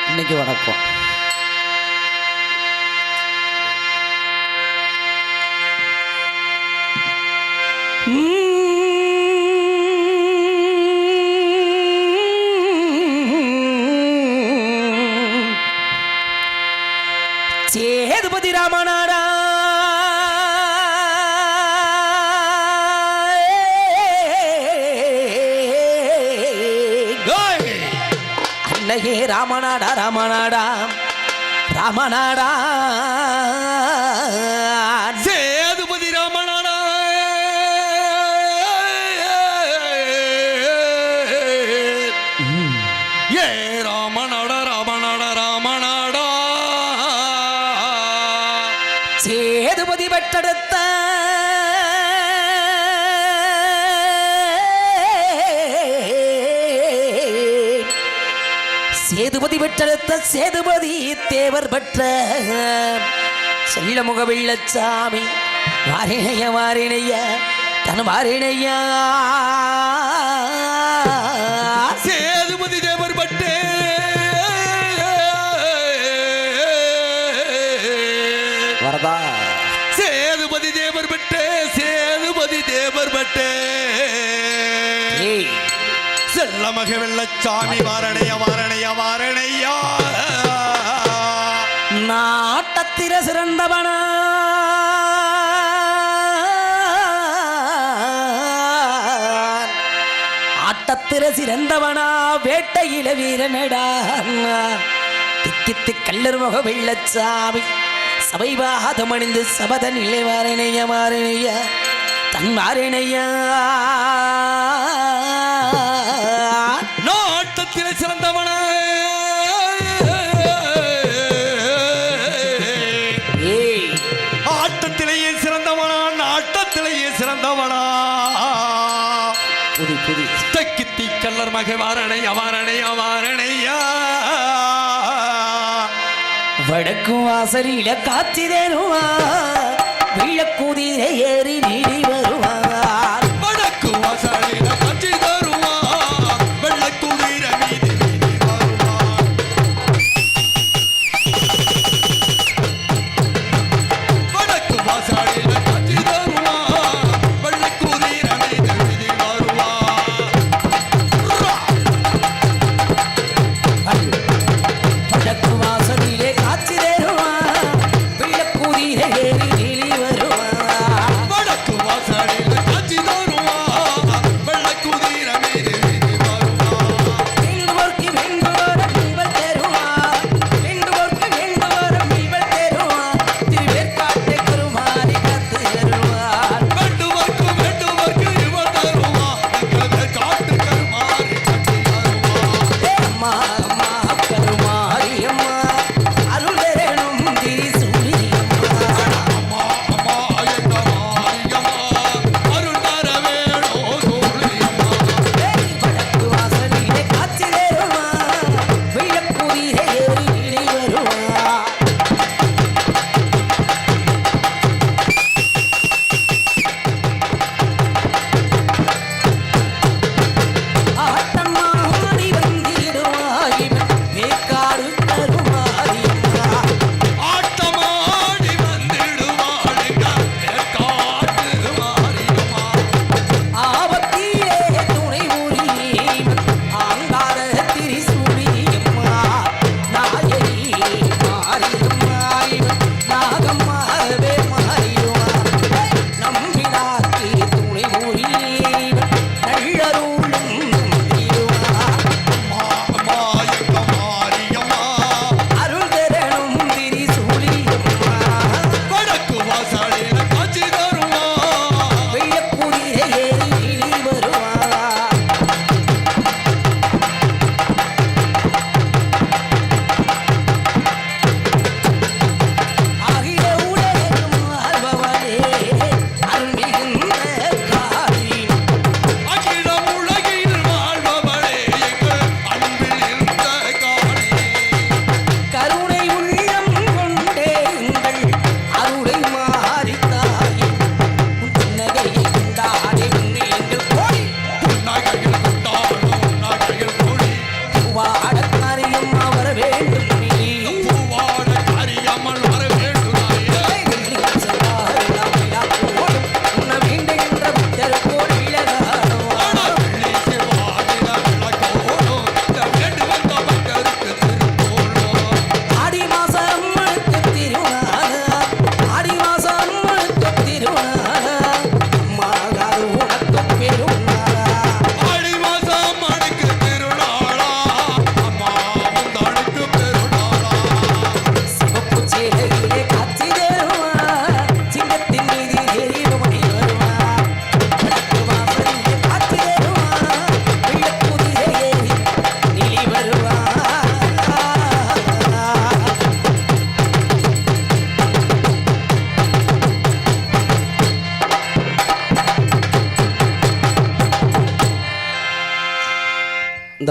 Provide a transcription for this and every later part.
இன்னைக்கு வணக்கம். சேதுபதி ராமநாடா அன்னையே ராமநாடா ராமநாடா ராமநாடா சேதுபதி ராமநாடா ஏ ராமநாடா ராமநாடா ராமநாடா சேதுபதி பெற்றெடுத்த சேதுபதி பெற்றெடுத்த சேதுபதி தேவர் பெற்ற செல்லமுக வெள்ளச்சாமி வாரிணைய வாரிணைய தன் வாரிணையா சேதுபதி தேவர் பட்டே வரதா சேதுபதி தேவர் பட்டே சேதுபதி தேவர் பட்டே செல்லமக வெள்ளச்சாமி வாரணைய வாரணைய வாரணையா நாட்டத்திர சிறந்தவனா ஆட்டத்திர சிறந்தவனா வேட்டையில வீரனடா திக்கித்து கல்லர் முக வெள்ளச்சாமி சபைவாதம் அணிந்து சபத நிலை வாரணைய வாரணைய தன் வாரணையா நாட்டத்திலே சிறந்தவனா ஆட்டத்திலேயே சிறந்தவனா நாட்டத்திலேயே சிறந்தவனா புதி புதி தக்கித்தி கல்லர் மகை வாரணைய வாரணைய வாரணையா வடக்கு வாசலில காத்திரேனுவா விளக்குதிர ஏறி நீடி வருவார் வடக்கு வாசலில காட்சி தருவா வெள்ளக்குதிர மீதி மீதி வருவா வடக்கு வாசலில காட்சி தருவா வெள்ளக்குதிர மீதி மீதி வருவா வடக்கு வாசலிலே காத்திரேனுவா விளக்குதிர ஏறி நீடி வருவார் வடக்கு வாசலில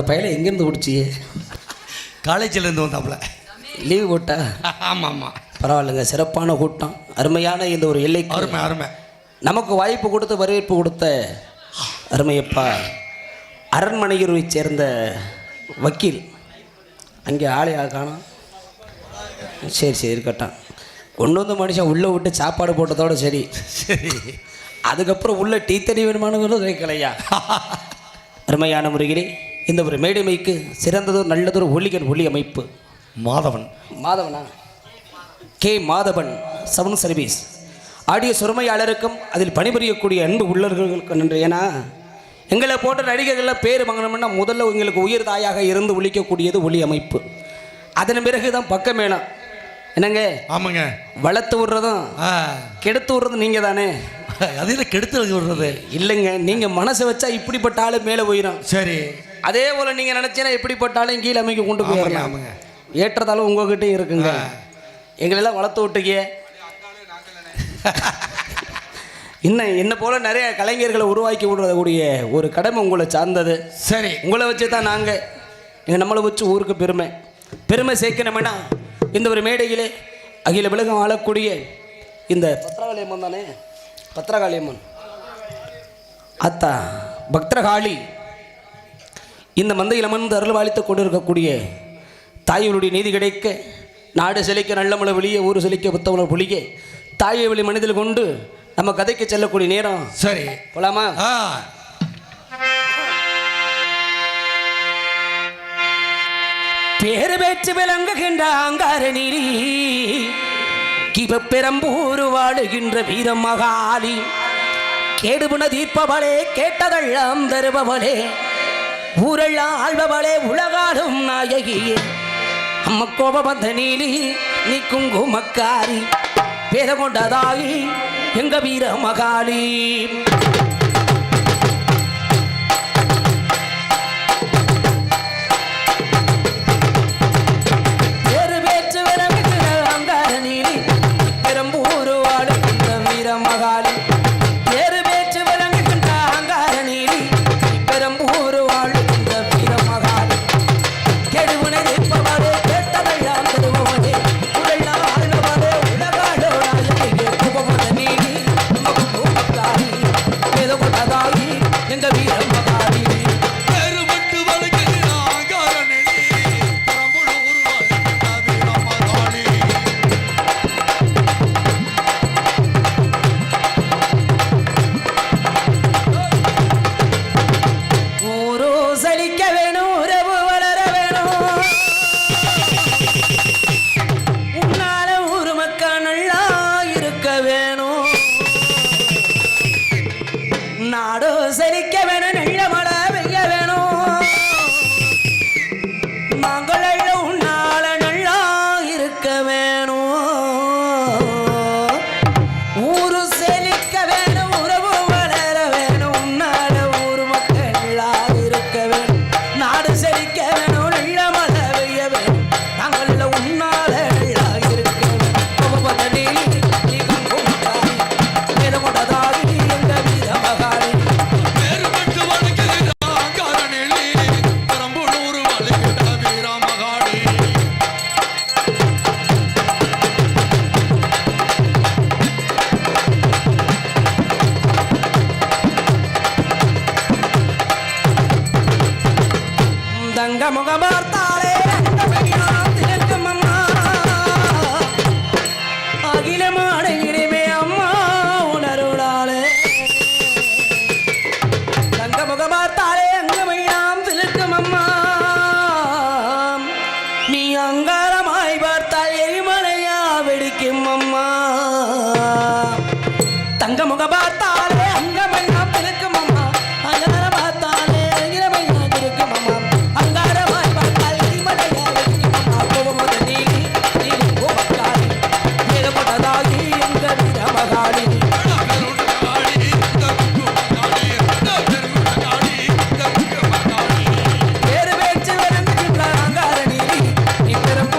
அந்த பையலை எங்கேருந்து பிடிச்சியே? காலேஜில் இருந்து வந்தாப்புல. லீவு போட்டா? ஆமாம் ஆமாம். பரவாயில்லைங்க, சிறப்பான கூட்டம், அருமையான இந்த ஒரு எல்லைக்கு அருமை அருமை. நமக்கு வாய்ப்பு கொடுத்து வரவேற்பு கொடுத்த அருமையப்பா அரண்மனையூரை சேர்ந்த வக்கீல். அங்கே ஆளே காணோம். சரி சரி இருக்கட்டும். கொண்டு வந்து மனுஷன் உள்ளே விட்டு சாப்பாடு போட்டதோட சரி சரி. அதுக்கப்புறம் உள்ள டீ தண்ணி வேணுமானு வைக்கலையா? அருமையான முறையிலே இந்த ஒரு மேடைமைக்கு சிறந்ததொரு நல்லதொரு ஒளி அமைப்பு மாதவன். மாதவனா? K Madhavan sound service audio சுரமையாளருக்கும் அதில் பணிபுரியக்கூடிய அன்பு உள்ளவர்களுக்கு நன்றி. ஏன்னா எங்களை போன்ற நடிகர்கள்லாம் பேர் வாங்கணும்னா முதல்ல உங்களுக்கு உயிர் தாயாக இருந்து ஒழிக்கக்கூடியது ஒளி அமைப்பு. அதன் பிறகு தான் பக்கமேளம். என்னங்க? ஆமாங்க. வளர்த்து விடுறதும் கெடுத்து விடுறதும் நீங்கள் தானே. அதில் கெடுத்து விடுறது இல்லைங்க, நீங்கள் மனசை வச்சா இப்படிப்பட்ட ஆள் மேலே போயிடும். சரி. அதே போல் நீங்கள் நினச்சீங்கன்னா எப்படிப்பட்டாலும் கீழே அமைக்க கொண்டு போயிடலாம். ஆமாங்க. ஏற்றதாலும் உங்ககிட்டயும் இருக்குங்க. எங்களெல்லாம் வளர்த்து விட்டுக்கிய. இன்னும் என்ன போல நிறைய கலைஞர்களை உருவாக்கி விடுறக்கூடிய ஒரு கடமை உங்களை சார்ந்தது. சரி. உங்களை வச்சு தான் நாங்கள் நம்மளை வச்சு ஊருக்கு பெருமை சேர்க்கணும்னா இந்த ஒரு மேடையிலே அகில விலகம் ஆளக்கூடிய இந்த பத்திரகாளியம்மன் தானே, பத்திரகாளியம்மன் அத்தா பக்தரகாளி இந்த மந்தையில் அமர்ந்து அருள்வாளித்து கொண்டு இருக்கக்கூடிய தாய்களுடைய நீதி கிடைக்க, நாடு செழிக்க நல்லமலை வெளியே ஊர் செழிக்க புத்தவளை புளிக்க தாயை வழி மனிதல் கொண்டு நம்ம கதைக்கு செல்லக்கூடிய நேரம். சரி போலாமா? பேரு பெற்று விளங்குகின்ற அங்கார நீரி கிபப்பெரம்பூர் வாழுகின்ற வீரம் மகாலி கேடுபுன தீர்ப்பவளே கேட்டதெல்லாம் தருபவளே ஊரெல்லாம் ஆழ்பவளே உலகாலும் நாயகியே அம்ம கோபபந்த நீலி நீ குங்குமக்காரி பேர கொண்டதாகி எங்க வீர மகாலி. பேரு பேச்சு விளங்குகிற அங்கார நீலி பெரம்பூர் வாழுகின்ற வீர மகாலி. பேரு பேச்சு விளங்குகின்ற அங்கார நீலி பெரம்பூர் வாழுகின்ற வீர மகாலி கெடுவினை நிற்பவரே கேட்டதெல்லாம் தருபவரே உலெல்லாம் ஆழ்பவரே உலகாளோ நாயகியே குபமத நீலி நமக்கு பூமக்காரி வேத கொண்டதாகி எங்க வீர மகாலி. நாடோ செழிக்க வேணும், நல்ல மழை பெய்ய வேணும், நாங்கள் உன்னால நல்லா இருக்க வேணும், ஊரு செழிக்க வேணும், உறவு வளர வேணும், உன்னால ஊர் மக்கள் நல்லா இருக்க வேணும், நாடு செழிக்க வேணும், நல்ல மழை பெய்ய வேணும், நாங்கள் உன்னால நல்லா இருக்க வேணும். தங்க முகமார்த்தாலே அகிலமான இனிமே அம்மா உணருளாளே தங்க முகமார்த்தாலே அங்கமையாம் திலுக்கும் அம்மா நீ அங்காரமாய் பார்த்தால் எரிமலையா வெடிக்கும் அம்மா தங்க முகமார்த்தாலே அங்கமையாம் திலுக்கும் அம்மா அங்கார பார்த்தாலே எரிமலையா இருக்கும் அம்மா அங்காரமாய் பார்த்தால் எரிமலையா வெடிக்கும் அம்மா கோபமத நீலி நீலி கோபக்காரி வேத கொண்டதாகி எங்க வீர மகாலி. பேரு பேச்சு விளங்குகின்ற அங்கார நீலி நீ பெரும்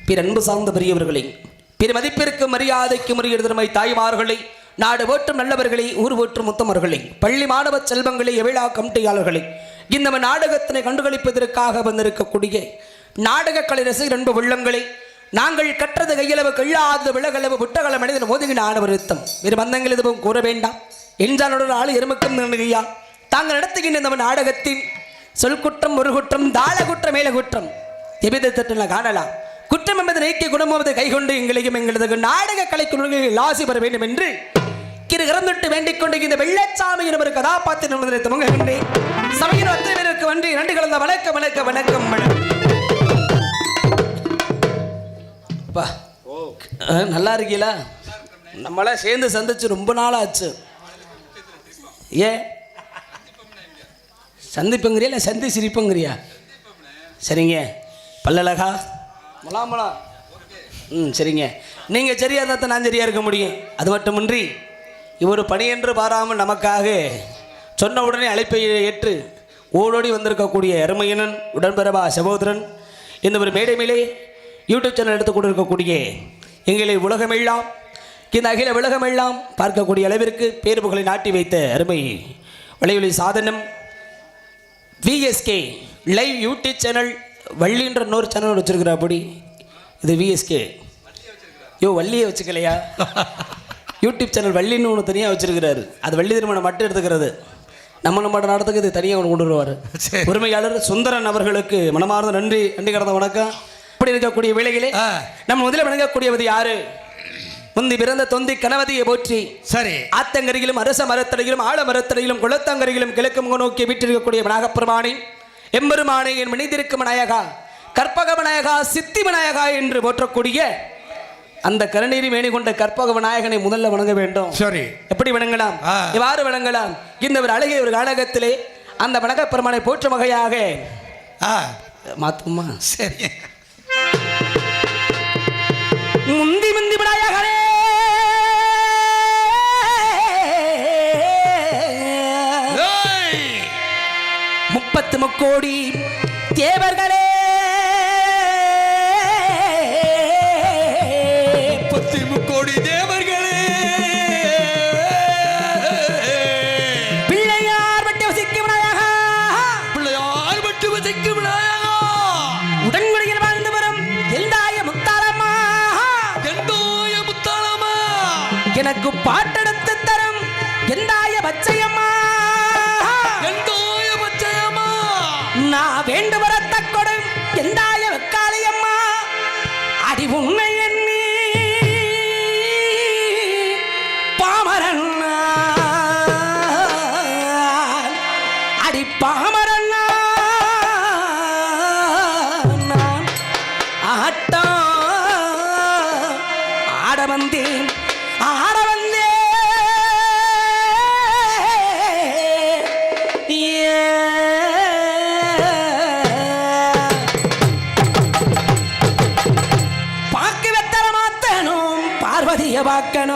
பிற அன்பு சார்ந்த பெரியவர்களை, பிற மதிப்பிற்கு மரியாதைக்கு முறைய திறமை தாய்மார்களை, நாடு போற்றும் நல்லவர்களை, ஊர் போற்றும் முத்தமர்களை, பள்ளி மாணவ செல்வங்களை, எவிழா கமிட்டியாளர்களை, இந்த நாடகத்தினை கண்டுகளிப்பதற்காக வந்திருக்கக்கூடிய நாடக கலை ரசிகர் அன்பு உள்ளங்களை, நாங்கள் கற்றது கையளவு கல்லாத விலகளவு புட்டகள மனிதன் மோதுகின ஆணவருத்தம் வேறு மந்தங்கள் எதுவும் கூற வேண்டாம் என்றால் ஆள் எருமக்கம் நினையா தாங்கள் நடத்துகின்ற இந்த நாடகத்தின் சொல் குற்றம், ஒரு குற்றம், தாள குற்றம், மேல குற்றம் எவ்விதத்தில காணலாம். குற்றம் என்பது நீக்கி குணமாவது கைகொண்டு எங்களையும் எங்களது நாடக கலைக்கு லாசி பெற வேண்டும் என்று கிருகரந்துட்டு வேண்டிக் கொண்டு இந்த வெள்ளச்சாமி என்ற ஒரு கதாபாத்திரம் துவங்குகின்றேன். சபையின் அத்தனை பேருக்கு நன்றி நன்றி கலந்த வணக்கம் வணக்கம் வணக்கம் வணக்கம். நல்லா இருக்கீங்களா? நம்மளாம் சேர்ந்து சந்திச்சு ரொம்ப நாள் ஆச்சு. ஏன் சந்திப்புங்கிறியா இல்லை சந்தி சிரிப்புங்கிறியா? சரிங்க. பல்லழகா மலாமலா. சரிங்க. நீங்கள் சரியாக இருந்தால் தான் நான் சரியாக இருக்க முடியும். அது மட்டுமின்றி இவர் பணியென்று பாராமல் நமக்காக சொன்ன உடனே அழைப்பை ஏற்று ஓடோடி வந்திருக்கக்கூடிய அருமையனன் உடன்பிறவா சகோதரன் இந்த ஒரு மேடை மேலே யூடியூப் சேனல் எடுத்து கொண்டு இருக்கக்கூடிய எங்களை உலகமெல்லாம் இந்த அகில உலகமெல்லாம் பார்க்கக்கூடிய அளவிற்கு பேருப்புகளை நாட்டி வைத்த அருமை வலையொலி சாதனம் விஎஸ்கே லைவ் யூடியூப் சேனல் வள்ளின்ற இன்னொரு சேனல் வச்சிருக்கிற. அப்படி இது விஎஸ்கே. வள்ளியே வச்சுக்கலையா? யூடியூப் சேனல் வள்ளின்னு ஒன்று தனியாக வச்சிருக்கிறாரு. அது வள்ளி திருமணம் மட்டும் எடுத்துக்கிறது. நம்ம மட்டும் நடத்துக்கு இது தனியாக ஒன்று கொண்டு வருவார். உரிமையாளர் சுந்தரன் அவர்களுக்கு மனமார்ந்த நன்றி நன்றி கடந்த வணக்கம். அப்படி இருக்கக்கூடிய வேளையிலே நம்ம முதல்ல வணங்கக்கூடியவது யாரு? முந்தி பிறந்த தொந்தி கணவதியை போற்றி சரி ஆத்தங்கரையிலும் அரச மரத்தடையிலும் ஆழ மரத்தடையிலும் குளத்தங்கரையிலும் கிழக்கு முக நோக்கி வீட்டிருக்கக்கூடிய நாகப்பெருமானே, எம்பெருமானே, என் மனிதிருக்கும் விநாயகா, கற்பக விநாயகா, சித்தி விநாயகா என்று போற்றக்கூடிய அந்த கருணீரி மேனி கொண்ட கற்பக விநாயகனை முதல்ல வணங்க வேண்டும். சரி, எப்படி வணங்கலாம்? எவ்வாறு வணங்கலாம்? இந்த ஒரு அழகிய ஒரு காலகத்திலே அந்த வணக்க பெருமானை போற்றும் வகையாக மாத்துமா? சரி. முந்தி முந்தி விநாயகரே, முப்பத்து முக்கோடி தேவர்களே, கோடி தேவர்களே, பிள்ளையார் பட்டு வசிக்கும் விநாயகா, பிள்ளையார் பட்டு வசிக்கும் விநாயகா, உடன்குடியில் வாழ்ந்து வரும் எந்தாய முத்தாளம்மா, எந்தாய முத்தாளம்மா, எனக்கு பாட்டெடுத்து தரும் எந்தாய பச்சையம்மா, எந்தாய பச்சையம்மா, நான் வேண்டு வரத்த கொடும் எந்தாய வெக்காளியம்மா, அடி உண்மை எண்ணி பாமரன் ஆட்டம் ஆட வந்தேன் ஆட வந்தேன். பாக்கு வெத்தர மாத்தனும் பார்வதிய பார்க்கணும்.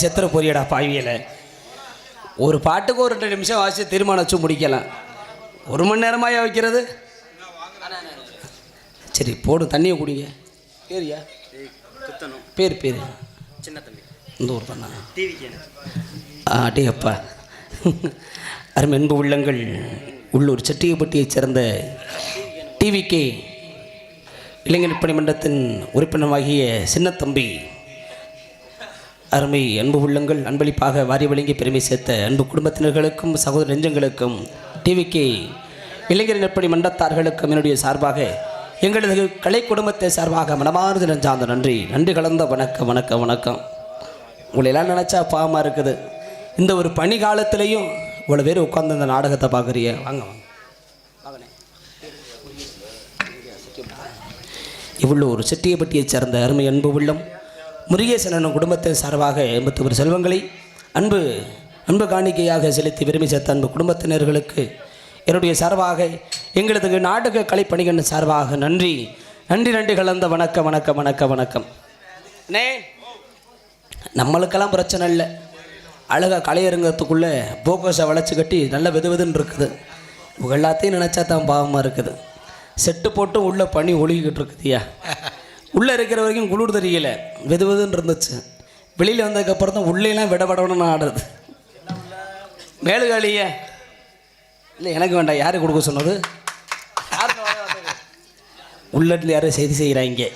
செத்துற போறியடா பாவியல. ஒரு பாட்டுக்கு ஒரு 2 நிமிஷம் வாசி தீர்மானம் வச்சு முடிக்கலாம். 1 மணி நேரமாயா வைக்கிறது? சரி போடு, தண்ணியை குடிங்க. பேரியா? பேர் சின்ன தம்பி, இந்த ஊர் தானா? டே அப்பா. அருமை அன்பு உள்ளங்கள், உள்ளூர் செட்டியப்பட்டியைச் சேர்ந்த டிவிகே இளைஞர் பணி மன்றத்தின் உறுப்பினராகிய சின்னத்தம்பி, அருமை அன்பு உள்ளங்கள், அன்பளிப்பாக வாரி வழங்கி பெருமை சேர்த்த அன்பு குடும்பத்தினர்களுக்கும் சகோதர நெஞ்சங்களுக்கும் டிவிகே இளைஞர் நற்பணி மன்றத்தார்களுக்கும் என்னுடைய சார்பாக, எங்களது கலை குடும்பத்தை சார்பாக மனமார்ந்த நெஞ்சார்ந்த நன்றி கலந்த வணக்கம் வணக்கம் வணக்கம். உங்களெல்லாம் நினச்சா பாவமாக இருக்குது. இந்த ஒரு பனி காலத்திலையும் இவ்வளோ பேர் உட்காந்து இந்த நாடகத்தை பார்க்குறிய. வாங்க வாங்கண்ணே. இவ்வளோ ஒரு செட்டியப்பட்டியைச் சேர்ந்த அருமை அன்பு உள்ளம் முருகேசன் குடும்பத்தின் சார்பாக 81 செல்வங்களை அன்பு காணிக்கையாக செலுத்தி பெருமை சேர்த்த அன்பு குடும்பத்தினர்களுக்கு என்னுடைய சார்பாக, எங்களது நாடக கலைப்பணிகள் சார்பாக நன்றி கலந்த வணக்கம் வணக்கம் வணக்கம் வணக்கம். அண்ணே, நம்மளுக்கெல்லாம் பிரச்சனை இல்லை. அழகாக கலையரங்கத்துக்குள்ளே போக்கஸை வளைச்சி கட்டி நல்ல வெதுன்னு இருக்குது. இவங்க எல்லாத்தையும் நினச்சா தான் பாவமாக இருக்குது. செட்டு போட்டு உள்ளே பனி ஒழுகிக்கிட்டு இருக்குதுயா. உள்ளே இருக்கிற வரைக்கும் குளிர் தெரியல, வெதுன்னு இருந்துச்சு. வெளியில் வந்ததுக்கப்புறம் தான் உள்ளேலாம் விடப்படணும்னு ஆடுறது. மேலுகாலிய இல்லை, எனக்கு வேண்டாம். யார் கொடுக்க சொன்னது? உள்ளத்தில் யாரும் செய்தி செய்கிறாங்க.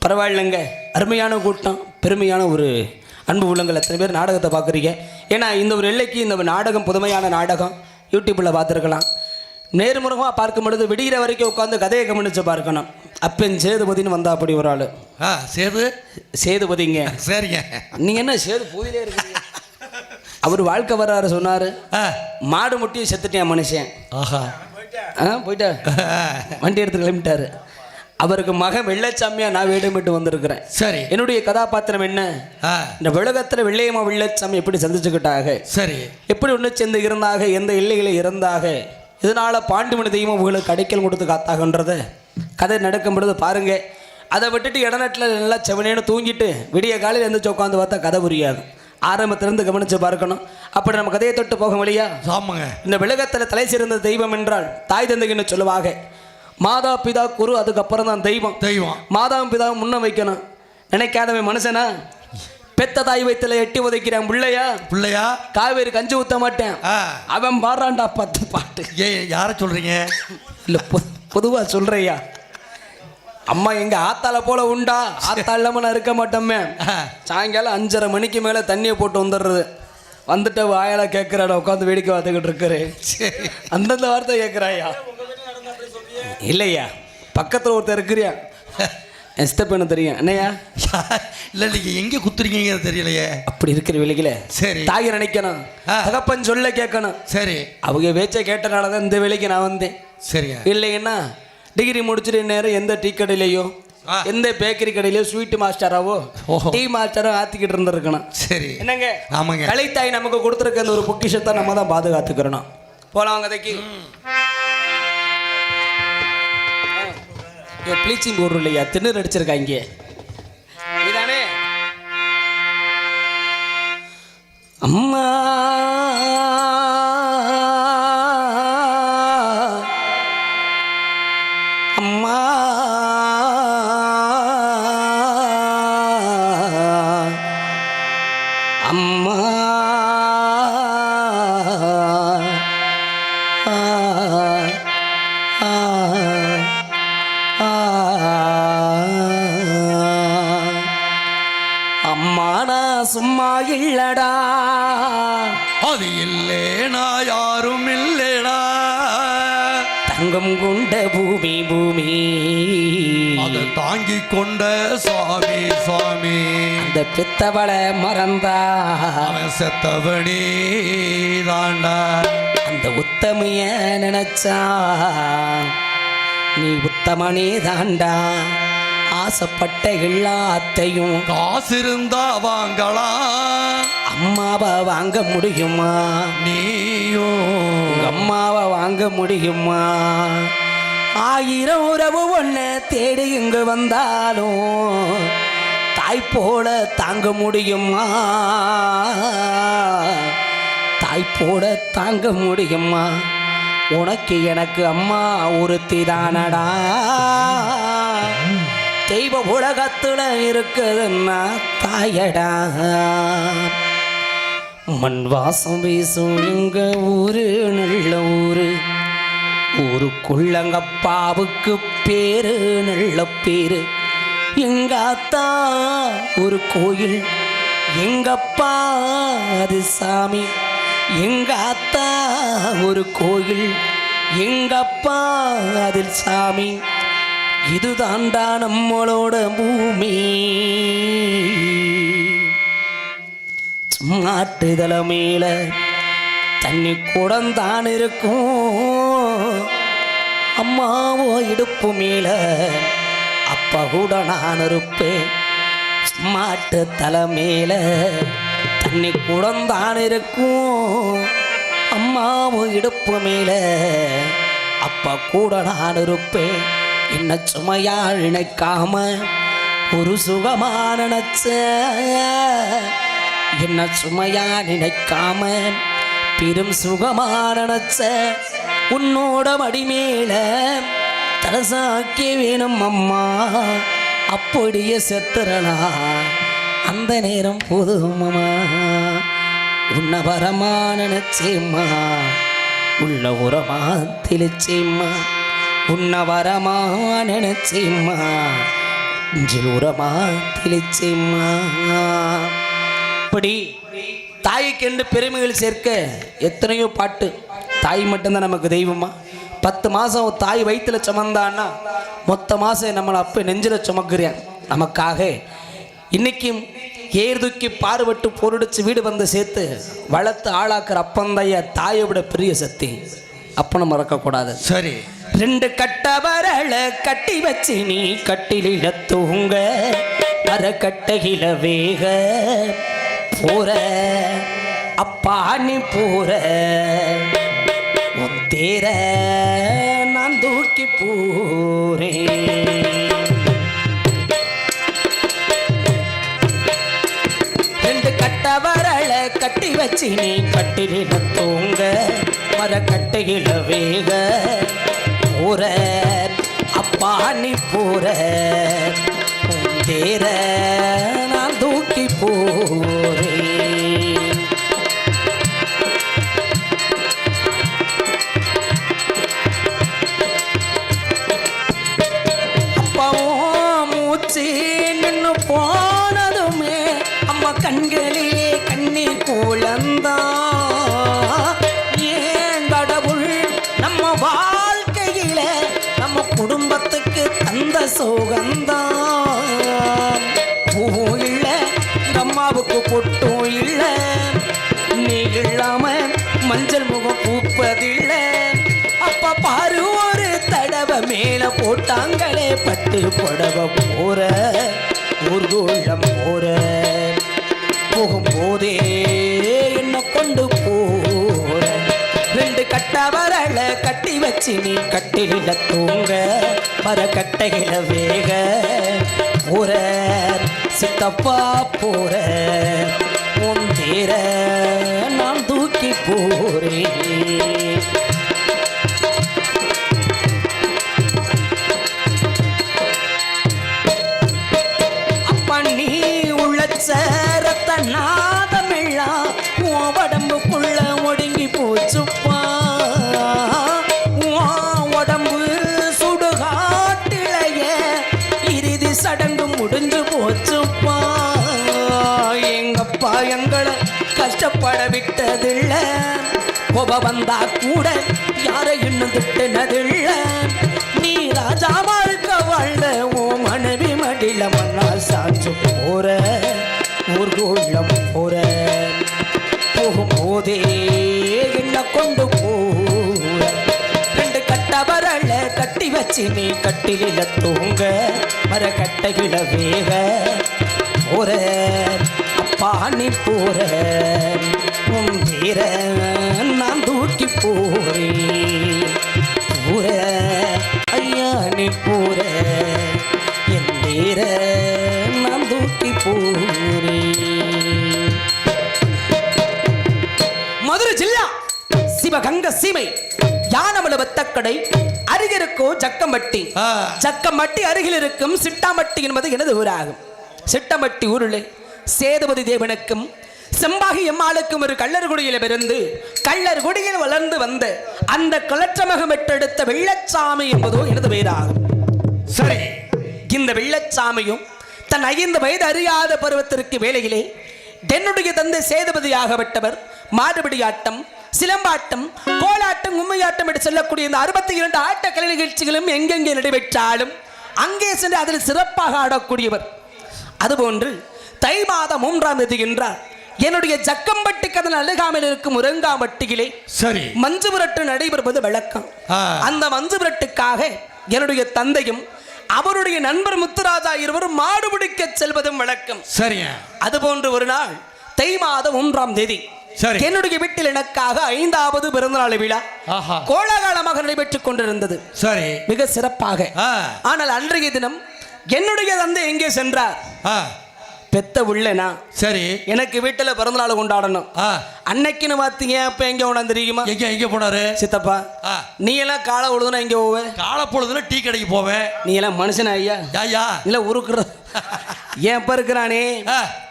பரவாயில்லைங்க, அருமையான கூட்டம், பெருமையான ஒரு அன்பு உள்ளங்கள். எத்தனை பேர் நாடகத்தை பார்க்குறீங்க? ஏன்னா இந்த ஒரு எல்லைக்கு இந்த நாடகம் புதுமையான நாடகம் யூடியூப்பில் பார்த்துருக்கலாம். நேர்முகமாக பார்க்கும் பொழுது விடிகிற வரைக்கும் உட்காந்து கதையை கவனித்து பார்க்கணும். அப்பன் சேதுபதினு வந்தா அப்படி ஒரு ஆள். சேதுபதிங்க. சரிங்க. நீங்கள் என்ன சேது பூதிலே இருக்கீங்க? அவர் வாழ்க்கை வர்றாரு சொன்னார். மாடு முட்டியும் செத்துட்டேன் மனுஷன். போயிட்டா வண்டி எடுத்து கிளம்பிட்டாரு. அவருக்கு மகன் வெள்ளச்சாமியா நான் வேடமிட்டு வந்திருக்கிறேன். சரி, என்னுடைய கதாபாத்திரம் என்ன? இந்த உலகத்தில் வெள்ளையம்மா வெள்ளச்சாமி எப்படி சந்திச்சுக்கிட்டாக, சரி, எப்படி ஒன்று சேர்ந்து இருந்தாக, எந்த எல்லைகளை இருந்தாக, இதனால பாண்டிமணி தெய்வம் உங்களுக்கு அடைக்கல் கொடுத்து காத்தாகன்றத கதை நடக்கும் பொழுது பாருங்க. அதை விட்டுட்டு இடநட்டில் நல்லா செவனேன்னு தூங்கிட்டு விடிய காலையில் எழுந்திரிச்சு உட்காந்து பார்த்தா கதை புரியாது. ஆரம்பத்திலிருந்து கவனித்து பார்க்கணும். அப்படி நம்ம கதையை தொட்டு போக வழியா? ஆமாங்க. இந்த உலகத்தில் தலை சிறந்த தெய்வம் என்றால் தாய் தந்தைன்னு சொல்லுவாங்க. மாதா பிதா குரு, அதுக்கப்புறம் தான் தெய்வம். மாதாவும் பிதாவும் முன்ன வைக்கணும். நினைக்காதவன் மனுஷனா? பெத்த தாய் வயித்துல எட்டி உதைக்கிறான் பிள்ளையா காவேரி கஞ்சி ஊத்த மாட்டேன் அவன் பாடுறான்டா 10 பாட்டு. யார சொல்றீங்க? இல்ல பொதுவா சொல்றியா? அம்மா எங்க ஆத்தால போல உண்டா? ஆத்தா இல்லாம நான் இருக்க மாட்டோமே. சாயங்காலம் 5:30 மணிக்கு மேல தண்ணியை போட்டு வந்துடுறது. வந்துட்டு வாயால கேட்கிறாட உட்காந்து வேடிக்கை பார்த்துக்கிட்டு இருக்கிறே. அந்தந்த வார்த்தை கேட்கிறாயா? இல்லையா, பக்கத்தில் ஒருத்தர் இருக்கிறியா? என் சித்தப்பண்ணு தெரியும். என்னையா? இல்லை, நீங்கள் எங்கே குத்துறீங்க தெரியலையே. அப்படி இருக்கிற விலையில சரி தாயை நினைக்கணும், தகப்பன் சொல்ல கேட்கணும். சரி, அவங்க பேச்சை கேட்டனால தான் இந்த வேலைக்கு நான் வந்தேன். சரிங்க. இல்லைங்கன்னா டிகிரி முடிச்சுட்டு நேரம் எந்த டீ கடையிலையோ எந்த பேக்கரி கடையிலையோ ஸ்வீட் மாஸ்டராவோ டீ மாஸ்டரோ ஆத்திக்கிட்டு இருந்திருக்கணும். சரி, என்னங்க? ஆமாங்க. கலைத்தாய் நமக்கு கொடுத்துருக்க அந்த ஒரு பொக்கிஷத்தை நம்ம தான் பாதுகாத்துக்கிறணும். போலாம் கதைக்கு. ப்ளீச்சிங் பவுடர் இல்லையா, திண்ணூர் அடிச்சிருக்காங்க. இதுதானே அம்மா அம்மா அம்மா அம்மானா சும்மா இல்லடா, அது இல்லேனா யாரும் இல்லடா. தங்கம் கொண்ட பூமி பூமி அதை தாங்கி கொண்ட சுவாமி சுவாமி. அந்த பித்தவளை மறந்தா அவன் செத்தவனே தாண்டா. அந்த உத்தமைய நினைச்சா நீ உத்தமனே தாண்டா. ஆசைப்பட்ட எல்லாத்தையும் காசு இருந்தா வாங்கலாம். அம்மாவை வாங்க முடியுமா? நீயோ அம்மாவை வாங்க முடியுமா? 1000 உறவு ஒன்று தேடி இங்கு வந்தாலும் தாய் போல தாங்க முடியுமா? தாய் போல தாங்க முடியுமா? உனக்கு எனக்கு அம்மா ஒருத்தி தானடா. தெய்வ உலகத்துல இருக்குதுன்னா தாயடா. மண் வாசம் வீசும் எங்க ஊரு நல்ல ஊரு. ஊருக்குள்ளங்க அப்பாவுக்கு பேரு நல்ல பேரு. எங்க அத்தா ஒரு கோயில், எங்கப்பா அது சாமி. எங்க அத்தா ஒரு கோயில், எங்கப்பா அதில் சாமி. இதுதாண்டா நம்மளோட பூமி. மாட்டுதல மேல தண்ணி குடந்தான் இருக்கும். அம்மாவோ இடுப்பு மேல அப்பா கூட நான் இருப்பேன். மாட்டு தலை மேல தண்ணி குடந்தான் இருக்கும். அம்மாவும் இடுப்பு மேல அப்பா கூட நான் இருப்பேன். என்ன சுமையா நினைக்காம ஒரு சுகமா நினைச்ச. என்ன சுமையா நினைக்காம பெரும் சுகமா நினைச்ச. உன்னோட மடி மேல தலசாக்கி வேணும் அம்மா. அப்படியே செத்துறனா அந்த நேரம் போதுமா. உன்ன வரமா நினைச்சேம்மா, உள்ள உரமா தெளிச்சேம்மா. உன்ன வரமா நினைச்சேம்மா, இஞ்சில் உரமா தெளிச்சேம்மா. இப்படி தாய்க்கென்று பெருமைகள் சேர்க்க எத்தனையோ பாட்டு. தாய் மட்டும்தான் நமக்கு தெய்வமா. 10 மாதம் தாய் வயிற்றுல சுமந்தான்னா மொத்த மாதம் நம்மளை அப்போ நெஞ்சில் சுமக்கிறேன் நமக்காக. இன்னைக்கும் ஏர்தூக்கி பாடுபட்டு பொருடிச்சு வீடு வந்து சேர்த்து வளர்த்து ஆளாக்குற அப்பந்தைய தாயை விட பெரிய சக்தி. அப்பனை மறக்கக்கூடாது. சரி. 2 கட்ட வரலை கட்டி வச்சு நீ கட்டிலில தூங்க. வர கட்டையில வேக போற அப்பா நீ போற. உன் தேர நான் தூக்கி போறேன். 2 கட்ட வரலை கட்டி வச்சு நீ கட்டிலில தூங்க. வர கட்டையில வேக போற அப்பா நீ போற. உன் தேர நான் தூக்கி போறேன். நின்று போனதுமே அம்மா கண்களே கண்ணீர் குழந்தா. ஏன் கடவுள் நம்ம வாழ்க்கையில நம்ம குடும்பத்துக்கு தந்த சோகந்தான். பூவும் இல்லை அம்மாவுக்கு பொட்டும் இல்லை. நீ இல்லாம மஞ்சள் முகம் பூப்பதில்லை. அப்பா பாரு ஒரு தடவை மேல போட்டாங்களே பட்டு புடவை போற ஊர்கோளம் போற. போகும்போதே என்ன கொண்டு போற. 2 கட்ட வரலை கட்டி வச்சு நீ கட்டில தூங்க. வர கட்டையில வேக போற சித்தப்பா போற. உன் தேர நான் தூக்கி போறேன். ரத்த நாதமெல்லாம் உன் உடம்புக்குள்ள ஒடுங்கி போச்சுப்பா. உடம்பு சுடுகாட்டிலைய இறுதி சடங்கு முடிஞ்சு போச்சுப்பா. எங்கப்பா எங்களை கஷ்டப்பட விட்டதில்லை. கோப வந்தா கூட யாரை இன்னும் திட்டினதில்லை. நீ ராஜா வாழ்க்க வாழ்ந்த ஓ மனைவி மடில மண்ணா சாஞ்சு போற ஊர்கோளம் போற. போகும்போதே என்ன கொண்டு போற. 2 கட்ட வரலை கட்டி வச்சு நீ கட்டில தூங்க. வர கட்டையில வேக போற அப்பா நீ போற. உன் வீர நான் தூக்கி போறேன். போற ஐயா நீ போற. என் வீர நான் தூக்கி எங்க சீமை யானமலை வத்தக்கடை அருகிருக்கோ ஜக்கம்பட்டி ஜக்கம்பட்டி அருகில் இருக்கும் சிட்டாம்பட்டி என்பது எனது ஊராகும். சிட்டம்பட்டி ஊரில் சேதுபதி தேவனுக்கும் செம்பாகி எம்மாளுக்கும் ஒரு கள்ளர்குடியில் பிறந்து கள்ளர்குடியில் வளர்ந்து வந்த அந்த கலற்றமகம் பெற்றெடுத்த வெள்ளச்சாமி என்பதோ எனது பெயராகும். சரி, இந்த வெள்ளச்சாமியும் தன் 5 வயது அறியாத பருவத்திற்கு வேளையிலே என்னுடைய தந்தை சேதுபதியாகப்பட்டவர் மாடுபிடி ஆட்டம், சிலம்பாட்டம், கோலாட்டம், உண்மையாட்டம் என்று சொல்லக்கூடிய இந்த 62 ஆட்ட கலை நிகழ்ச்சிகளும் எங்கெங்கே நடைபெற்றாலும் அங்கே சென்று அதில் சிறப்பாக ஆடக்கூடியவர். அதுபோன்று தை மாதம் 3ஆம் தேதி என்றார் என்னுடைய ஜக்கம்பட்டி கதன் அழுகாமல் இருக்கும் உரங்காம்பட்டியிலே சரி மஞ்சு விரட்டு நடைபெறுவது வழக்கம். அந்த மஞ்சு விரட்டுக்காக என்னுடைய தந்தையும் அவருடைய நண்பர் முத்துராஜா இருவரும் மாடு பிடிக்க செல்வதும் வழக்கம். சரிங்க. அதுபோன்று ஒரு நாள் தை மாதம் 1ஆம் தேதி என்னுடைய வீட்டில் எனக்காக 5வது பிறந்தநாள் விழா கோலாகலமாக நடைபெற்றுக் கொண்டிருந்தது. சரி, மிக சிறப்பாக. ஆனால் அன்றைய தினம் என்னுடைய தந்தை எங்கே சென்றார்? பெத்த உள்ளனா சரி, எனக்கு வீட்டுல பிறந்தநாள் கொண்டாடணும். அன்னைக்குன்னு பாத்தீங்க அப்ப எங்க போனா தெரியுமா? எங்க போனாரு சித்தப்பா? நீ எல்லாம் காலை பொழுதுனா எங்க போவே? காலை பொழுதுனா டீ கடைக்கு போவேன். நீ எல்லாம் மனுஷன் ஐயா? ஐயா இல்ல உருக்குற ஏன் இப்ப இருக்கிறானே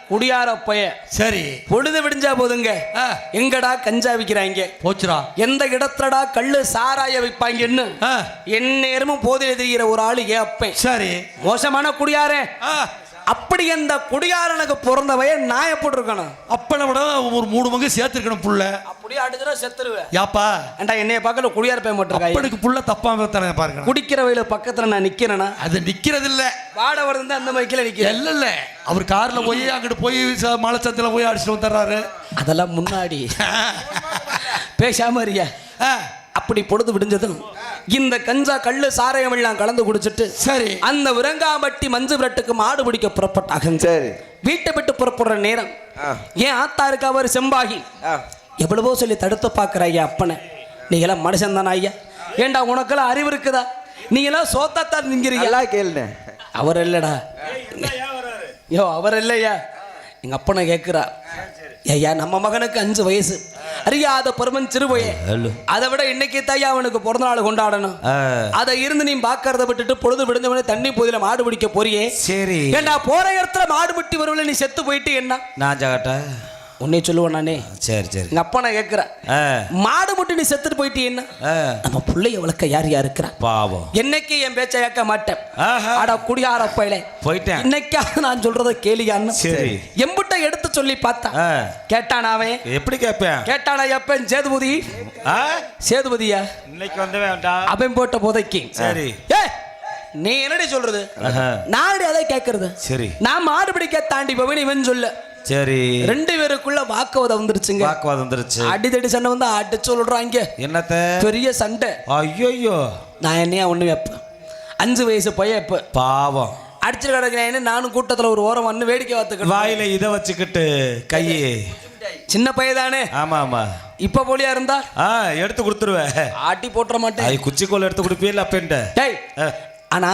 குடியார பைய. சரி, பொழுது விடிஞ்சா போதுங்க எங்கடா கஞ்சா விக்கிறாங்க போச்சுரா, எந்த இடத்துலடா கள்ளு சாராய வைப்பாங்கன்னு எந்நேரமும் போதையில தெரிகிற ஒரு ஆளு ஏன் அப்ப. சரி, மோசமான குடியாரே. அப்படி அந்த குடியாரனுக்கு பிறந்தவைய நான் எப்படி இருக்கணும்? அப்பனை விட ஒரு 3 மங்கு சேர்த்துருக்கணும் புள்ள. அப்படியே அடிச்சுனா செத்துருவேன். யாப்பா ஏண்டா என்னைய பக்கத்துல குடியார போய் மாட்டிருக்கா? அப்பனுக்கு புள்ள தப்பாம தானே பாருங்க. குடிக்கிற வயல பக்கத்துல நான் நிக்கிறேனா? அது நிக்கிறது இல்ல, வாட வருது அந்த மைக்கில நிக்கிறேன். இல்ல இல்ல, அவர் கார்ல போய் அங்கிட்டு போய் மலைச்சத்துல போய் அடிச்சுட்டு வந்துடுறாரு. அதெல்லாம் முன்னாடி பேசாம இருக்கியா? அப்படி பொழுது விடிஞ்சதும் இந்த கஞ்சா கள்ளு சாராயம் எல்லாம் கலந்து குடிச்சிட்டு சரி அந்த உரங்காம்பட்டி மஞ்சு விரட்டுக்கு மாடு பிடிக்க புறப்பட்டாங்க. சரி, வீட்டை விட்டு புறப்படுற நேரம் ஏன் ஆத்தா இருக்கா அவர் செம்பாகி எவ்வளவோ சொல்லி தடுத்து பார்க்கிற ஐயா அப்பனை, நீங்க எல்லாம் மனுஷன் தானே ஐயா? ஏண்டா உனக்கெல்லாம் அறிவு இருக்குதா? நீங்க எல்லாம் சோத்தாத்தான் நிங்கிறீங்க. கேளுங்க, அவர் இல்லடா யோ, அவர் இல்லையா எங்க அப்பனை கேட்கிறா. ஐயா நம்ம மகனுக்கு 5 வயசு, அறியாத பருவன் சிறுபோயே, அதை விட இன்னைக்கு தாயா அவனுக்கு பிறந்த நாள் கொண்டாடணும். அதை இருந்து நீ பாக்கிறத விட்டுட்டு பொழுது விடுஞ்சவனே தண்ணி போதில மாடு பிடிக்க போறியே. சரி, ஏண்டா போற இடத்துல மாடு பிடி வருவல நீ செத்து போயிட்டு என்ன நான் ஜாகட்டா உன்னை சொல்லுவேன் நானே. சரி சரி, எங்க அப்பா நான் கேட்கிறேன், மாடு முட்டி நீ செத்துட்டு போயிட்டு என்ன? நம்ம பிள்ளைய வளர்க்க யார் யார் இருக்கிறா? பாவம், என்னைக்கு என் பேச்ச கேட்க மாட்டேன். ஆடா குடியார பையல போயிட்டேன், இன்னைக்காக நான் சொல்றத கேளியான்னு சரி எம்பிட்ட எடுத்து சொல்லி பார்த்தா கேட்டானாவே. எப்படி கேட்பேன்? கேட்டானா எப்பன் சேதுபதி சேதுபதியா இன்னைக்கு வந்தவே அவன் போட்ட போதைக்கு. சரி, நீ என்னடி சொல்றது? நான் அதை கேட்கறது. சரி, நான் மாடு பிடிக்க தாண்டி போவேன் இவன் சொல்ல. சரி, 2 பேருக்குள்ள வாக்குவாதம் வந்துருச்சுங்க. வாக்குவாதம் வந்துருச்சு, அடிதடி சண்டை வந்து அடிச்சு சொல்றாங்க. என்னத்த பெரிய சண்டை? ஐயோ, நான் என்னையா ஒண்ணு வைப்பேன், 5 வயசு பையன் இப்ப பாவம் அடிச்சு கிடக்கிறேன். நானும் கூட்டத்துல ஒரு ஓரம் வந்து வேடிக்கை பார்த்துக்கிட்டு வாயில இதை வச்சுக்கிட்டு கையை சின்ன பையன் தானே. ஆமா ஆமா, இப்ப போலியா இருந்தா எடுத்து கொடுத்துருவேன், ஆட்டி போட்டுற மாட்டேன். குச்சிக்கோல் எடுத்து கொடுப்பீல்ல அப்பன்ட்ட. ஆனா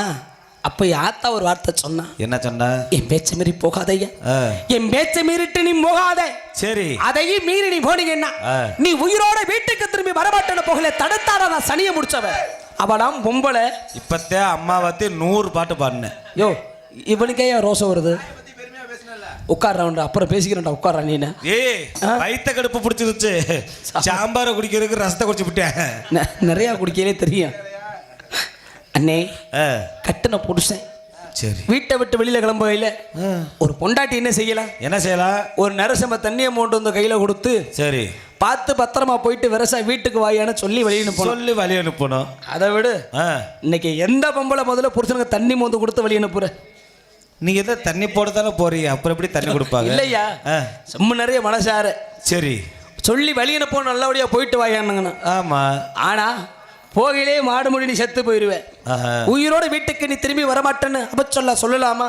அப்ப ஆத்தா ஒரு வார்த்தை சொன்னா. என்ன சொன்னா? என் பேச்ச மீறி போகாதையா, என் பேச்ச மீறிட்டு நீ போகாத. சரி, அதையும் மீறி நீ போனீங்கன்னா நீ உயிரோட வீட்டுக்கு திரும்பி வரமாட்டேன்னு போகல. தடுத்தாரா நான் சனியை முடிச்சவன். அவளாம் பொம்பளை. இப்பத்தே அம்மாவத்தி 100 பாட்டு பாடினேன். யோ இவனுக்கே ரோசம் வருது. உட்கார்றா, அப்புறம் பேசிக்கிறேன்டா. உட்கார்றா நீ. வயித்த கடுப்பு பிடிச்சிருச்சு, சாம்பாரை குடிக்கிறதுக்கு ரசத்தை குடிச்சு விட்டேன். நிறைய குடிக்கலே தெரியும் அண்ணே. கட்டுன புருஷன் சரி வீட்டை விட்டு வெளியில கிளம்புகையில ஒரு பொண்டாட்டி என்ன செய்யலாம்? என்ன செய்யலாம்? ஒரு நரசம தண்ணியை மூண்டு வந்து கையில கொடுத்து சரி பார்த்து பத்திரமா போயிட்டு விரசா வீட்டுக்கு வாயான்னு சொல்லி வழி அனுப்பணும். சொல்லி வழி அனுப்பணும். அதை விடு, இன்னைக்கு எந்த பொம்பளை முதல்ல புருஷனுக்கு தண்ணி மோந்து கொடுத்து வழி அனுப்புற? நீங்க எதை தண்ணி போடத்தானே போறீங்க, அப்புறம் எப்படி தண்ணி கொடுப்பாங்க? இல்லையா, செம்ம நிறைய மனசாரு. சரி சொல்லி வழி அனுப்பணும், நல்லபடியா போயிட்டு வாயானுங்கண்ணா. ஆமா, ஆனா போகையிலே மாடு முடி நீ செத்து போயிருவேன். உயிரோட வீட்டுக்கு நீ திரும்பி வரமாட்டேன்னு அப்ப சொல்லலாமா?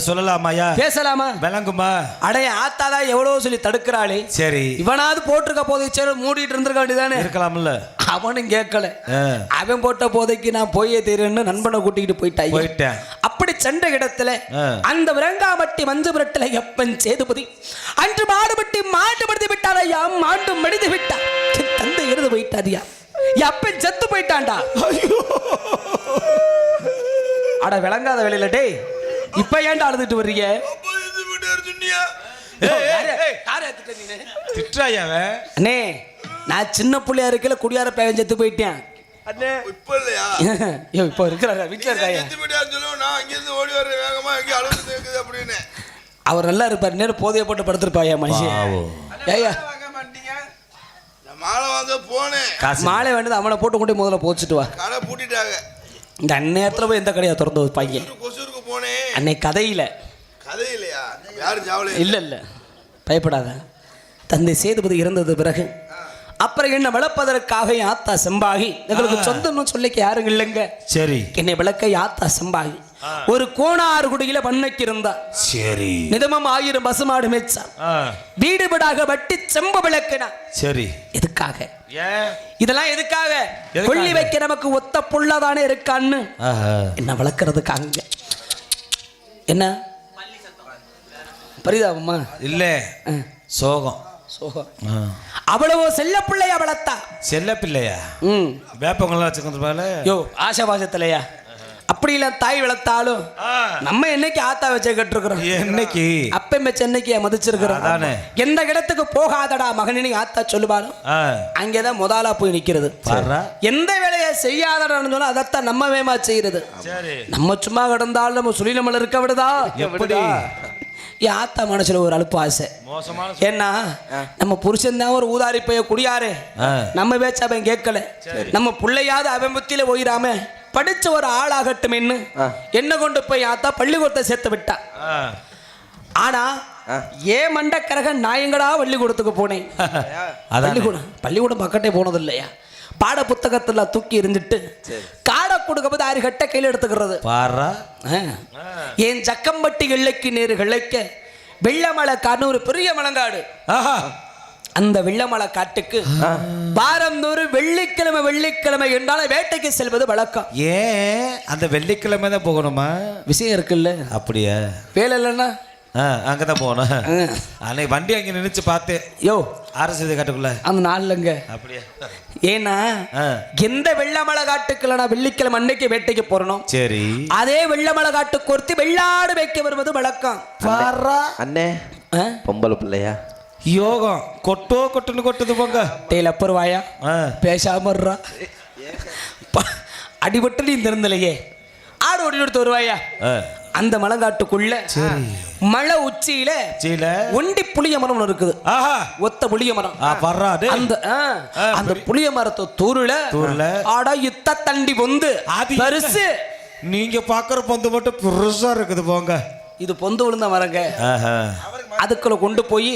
சொல்லலாமாயா? பேசலாமா? விளங்குமா? அடைய ஆத்தாதா எவ்வளவு சொல்லி தடுக்கிறாளே. சரி இவனாவது போட்டிருக்க போதைச்சு மூடிட்டு இருந்திருக்க வேண்டியதானே. இருக்கலாம்ல. அவனும் கேட்கல. அவன் போட்ட போதைக்கு நான் போயே தெரியும்னு நண்பனை கூட்டிக்கிட்டு போயிட்டேன். அப்படி சென்ற இடத்துல அந்த விரங்காமட்டி மஞ்சு விரட்டலை எப்பன் சேதுபதி அன்று மாடுபட்டி மாட்டுப்படுத்தி விட்டாரையா, மாண்டு மடிந்து விட்டார். தந்தை இருந்து போயிட்டாரியா. என் அப்பன் செத்து போயிட்டான்டா. அட விளங்காத வேலையில டேய், இப்ப ஏன்டா அழுதுட்டு வர்றீங்க? அண்ணே, நான் சின்ன புள்ளையா இருக்கல குடியார பையன் செத்து போயிட்டேன். இப்ப இருக்கிறாரு வீட்டுல இருக்காயா? அவர் நல்லா இருப்பார். நேரம் போதைய போட்டு படுத்திருப்பாயா மனுஷன். ஏயா மாலை வேண்டது அவனை போட்டு கொண்டு முதல்ல போச்சுட்டு வா. இந்த அந்நேரத்துல போய் எந்த கடையா திறந்து வைப்பாங்க? அன்னை கதையில இல்ல பயப்படாத. தந்தை சேதுபதி இறந்தது பிறகு அப்புறம் என்ன விளப்பதற்காக ஆத்தா செம்பாகி, எங்களுக்கு சொந்தம்னு சொல்லிக்க யாரும் இல்லைங்க. சரி, என்னை விளக்க ஆத்தா செம்பாகி ஒரு கோணாறு குடியில பண்ணைக்கு இருந்தா. சரி, நிதமம் 1000 பசுமாடு மேய்ச்சா. வீடு வீடாக வட்டி செம்ப விளக்குனா. சரி, எதுக்காக? இதெல்லாம் எதுக்காக? கொள்ளி வைக்க நமக்கு ஒத்த புள்ளதானே இருக்கான்னு என்ன வளர்க்கறதுக்காக. என்ன பரிதாபமா? இல்ல சோகம். சோகம். அவ்வளவு செல்ல பிள்ளையா வளர்த்தா. செல்ல பிள்ளையா? வேப்பங்கள்லாம் வச்சுக்கிறதுனால யோ ஆசாபாசத்திலையா அப்படி இல்ல தாய் வளர்த்தாலும் நம்ம என்னைக்கு ஆத்தா வச்ச கட்டிருக்கிறோம். என்னைக்கு அப்ப வச்ச என்னைக்கு மதிச்சிருக்கிறோம். எந்த இடத்துக்கு போகாதடா மகனி ஆத்தா சொல்லுவாலும் அங்கேதான் முதலா போய் நிக்கிறது. எந்த வேலையை செய்யாதடான்னு சொன்னா அதைத்தான் நம்ம வேமா செய்யறது. நம்ம சும்மா கிடந்தாலும் நம்ம சொல்லி நம்மள இருக்க விடுதா? எப்படி? என் ஆத்தா மனசுல ஒரு அலுப்பு ஆசை. ஏன்னா நம்ம புருஷன் தான் ஒரு ஊதாரி போய் குடியாரு, நம்ம பேச்ச அவன் கேட்கல. நம்ம பிள்ளையாவது அவன் புத்தியில போயிடாம படிச்ச ஒரு ஆளாகட்டும் என்ன கொண்டு போய் ஆத்தா பள்ளிக்கூடத்தை சேர்த்து விட்டா. ஆனா ஏன் மண்டக்கரக நாயங்கடா பள்ளிக்கூடத்துக்கு போனேன். பள்ளிக்கூடம் பக்கத்தே போனது இல்லையா? பாட புத்தகத்துல தூக்கி இருந்துட்டு காடை கொடுக்க போது 6 கட்டை கையில் எடுத்துக்கிறது. என் ஜக்கம்பட்டி கிள்ளைக்கு நேரு கிளைக்க வெள்ளமலை காடு ஒரு பெரிய மலங்காடு. அந்த வெள்ளமலை காட்டுக்கு வாரந்தோறும் வெள்ளிக்கிழமை என்றாலும் வேட்டைக்கு செல்வது வழக்கம். ஏன் அந்த வெள்ளிக்கிழமை தான் போகணுமா? விஷயம் இருக்குல்ல. அப்படியா? வேலை இல்லைன்னா அங்கதான் போனோம். அன்னைக்கு வண்டி அங்க நினைச்சு பார்த்தேன். யோ அரசு காட்டுக்குள்ள அந்த நாள்லங்க. அப்படியா? ஏன்னா எந்த வெள்ளமலை காட்டுக்குள்ள நான் வெள்ளிக்கிழமை அன்னைக்கு வேட்டைக்கு போறணும். சரி, அதே வெள்ளமலை காட்டுக்கு ஒருத்தி வெள்ளாடு வைக்க வருவது வழக்கம். அண்ணே பொம்பளை பிள்ளையா? யோகம் கொட்டுன்னு கொட்டுது போங்க. டேல் அப்பர் வாயா பேசாம அடிபட்டு நீ திறந்தலையே ஆடு ஓடி எடுத்து வருவாயா? அந்த மலங்காட்டுக்குள்ள மலை உச்சியில ஒண்டி புளிய மரம் இருக்குது. ஒத்த புளிய மரம். அந்த புளிய மரத்தை தூருல ஆடா யுத்த தண்டி பொந்து பரிசு. நீங்க பாக்குற பொந்து மட்டும் பெருசா இருக்குது போங்க. இது பொந்து விழுந்த மரங்க. அதுக்குள்ள கொண்டு போய்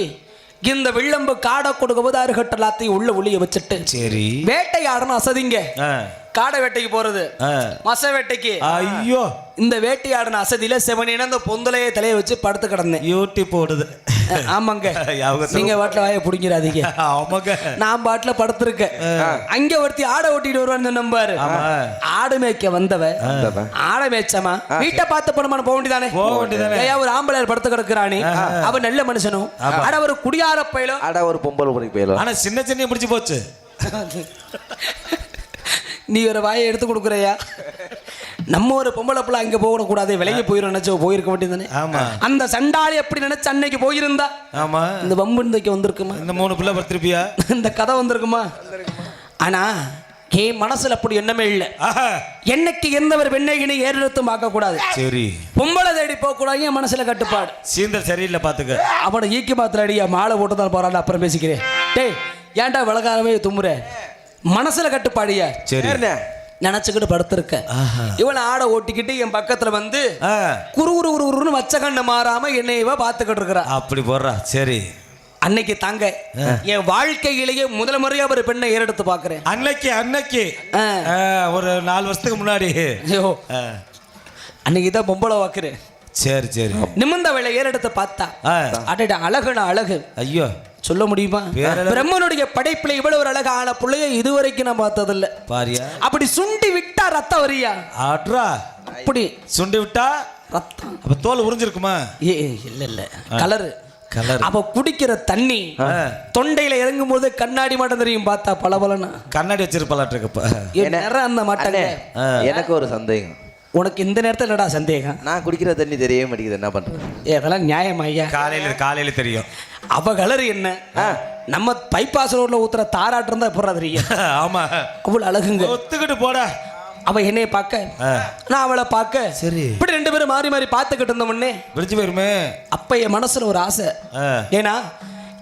இந்த வில்லம்பு காடை கொடுக்க போது 6 கட்ட எல்லாத்தையும் உள்ள ஒளிய வச்சுட்டு சரி வேட்டையாடணும். அசதிங்க காடை வேட்டைக்கு போறது மச வேட்டைக்கு. ஐயோ இந்த வேட்டையாடின அசதியில செவனின அந்த பொந்தலையை தலையை வச்சு படுத்து கிடந்தேன். யூடியூப் போடுது. ஆமாங்க, நீங்க பாட்டில வாய பிடிங்கிறாதீங்க. ஆமாங்க, நான் பாட்டில படுத்திருக்கேன். அங்க ஒருத்தி ஆடை ஓட்டிட்டு வருவான்னு நம்பாரு. ஆடு மேய்க்க வந்தவ ஆடை மேய்ச்சமா வீட்டை பார்த்து போனமான போக வேண்டியதானே. ஒரு ஆம்பளையார் படுத்து கிடக்குறானே அவன் நல்ல மனுஷனும். ஆட ஒரு குடியார பயிலோ ஆட ஒரு பொம்பளை பயிலோ. ஆனா சின்ன சின்ன பிடிச்சு போச்சு. நீ ஒரு வாயை எடுத்து கொடுக்குறையா? நம்ம ஒரு பொம்பளை பிள்ளை அங்கே போகக்கூடாது, விலகி போயிடும் நினைச்சோ போயிருக்க வேண்டியதானே. ஆமா, அந்த சண்டாளி எப்படி நினைச்சு அன்னைக்கு போயிருந்தா ஆமா இந்த வம்பு இன்றைக்கு வந்திருக்குமா? இந்த 3 பிள்ளை படுத்திருப்பியா? இந்த கதை வந்திருக்குமா? ஆனா என் மனசுல அப்படி எண்ணமே இல்லை. என்னைக்கு எந்த ஒரு பெண்ணைகினி ஏறெடுத்தும் பார்க்க கூடாது. சரி, பொம்பளை தேடி போக கூடாது. என் மனசுல கட்டுப்பாடு. சீந்தர் சரியில்லை பாத்துக்க. அவனை ஈக்கி பாத்திர அடியா மாலை போட்டு தான் போறான். அப்புறம் பேசிக்கிறேன். டேய் ஏன்டா விளக்காரமே தும்புற? மனசுல கட்டுப்பாடியா? சரி நினைச்சுக்கிட்டு படுத்திருக்க. இவனை ஆடை ஓட்டிக்கிட்டு என் பக்கத்துல வந்து குரு வச்ச கண்ணு மாறாம என்னையவ பாத்துக்கிட்டு இருக்கிறா. அப்படி போடுறா. சரி, அன்னைக்கு தாங்க என் வாழ்க்கையிலேயே முதல் முறையா ஒரு பெண்ணை ஏறெடுத்து பாக்குறேன். அன்னைக்கு ஒரு 4 வருஷத்துக்கு முன்னாடி அன்னைக்கு தான் பொம்பளை வாக்குறேன். சரி சரி, நிமிர்ந்த வேலை ஏறெடுத்து பார்த்தா அடடா அழகுனா அழகு. ஐயோ சொல்ல முடியுமா? பிரம்மனுடைய படைப்புல இவ்வளவு ஒரு அழகான பிள்ளைய இதுவரைக்கும் நான் பார்த்ததில்ல. பாரியா அப்படி சுண்டி விட்டா ரத்தம் வரியா? ஆட்ரா அப்படி சுண்டி விட்டா ரத்தம். அப்ப தோல் உறிஞ்சிருக்குமா? இல்ல கலரு கலர் அவ குடிக்கிற தண்ணி தொண்டையில இறங்கும் போது கண்ணாடி மாட்டம் தெரியும், பார்த்தா பளபளன்னு. கண்ணாடி வச்சிருப்பாளாட்டுருக்கப்ப நேரம் அந்த மாட்டாங்க. எனக்கு ஒரு சந்தேகம். உனக்கு இந்த நேரத்தில் என்னடா சந்தேகம்? நான் குடிக்கிற தண்ணி தெரியவே மாட்டேங்குது, என்ன பண்றது? இதெல்லாம் நியாயம் ஐயா. காலையில தெரியும். அவ கலர் என்ன, நம்ம பைபாஸ் ரோட்ல ஊத்துற தாராட்டு இருந்தா எப்படா தெரியும்? ஆமா, அவ்வளவு அழகுங்க. ஒத்துக்கிட்டு போடா. அவ என்னைய பார்க்க, நான் அவளை பார்க்க, சரி, இப்படி ரெண்டு பேரும் மாறி மாறி பார்த்துக்கிட்டு இருந்தோம்னே விரிச்சு போயிருமே. அப்ப என் மனசுல ஒரு ஆசை. ஏன்னா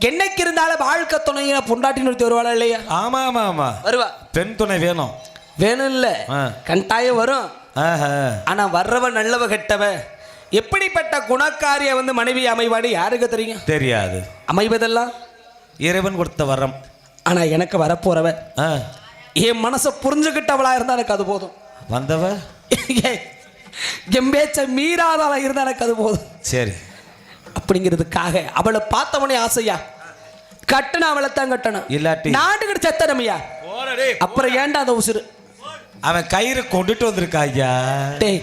என்னைக்கு இருந்தாலும் வாழ்க்கை துணையா பொண்டாட்டின்னு ஒருத்தி வருவாளா இல்லையா? ஆமா ஆமா ஆமா, வருவா. பெண் துணை வேணும். வேணும் இல்ல, கண்டாயம் வரும். ஆனா வர்றவ நல்லவ கெட்டவ, எப்படிப்பட்ட குணக்காரிய வந்து மனைவி அமைவாடு யாருக்கு தெரியும்? தெரியாது. அமைவதெல்லாம் இறைவன் கொடுத்த வரம். ஆனா எனக்கு வரப்போறவ என் மனசை புரிஞ்சுக்கிட்டவளா இருந்தா எனக்கு அது போதும். வந்தவ என் பேச்ச மீறாதவளா இருந்தா எனக்கு அது போதும். சரி, அப்படிங்கிறதுக்காக அவளை பார்த்தவனே ஆசையா கட்டணும், அவளை தான் கட்டணும். இல்லாட்டி நாட்டுக்கிட்ட செத்தனமையா. அப்புறம் ஏன்டா அந்த உசுறு? அவன் கயிறு கொண்டுட்டு வந்திருக்கா ஐயா. டேய்,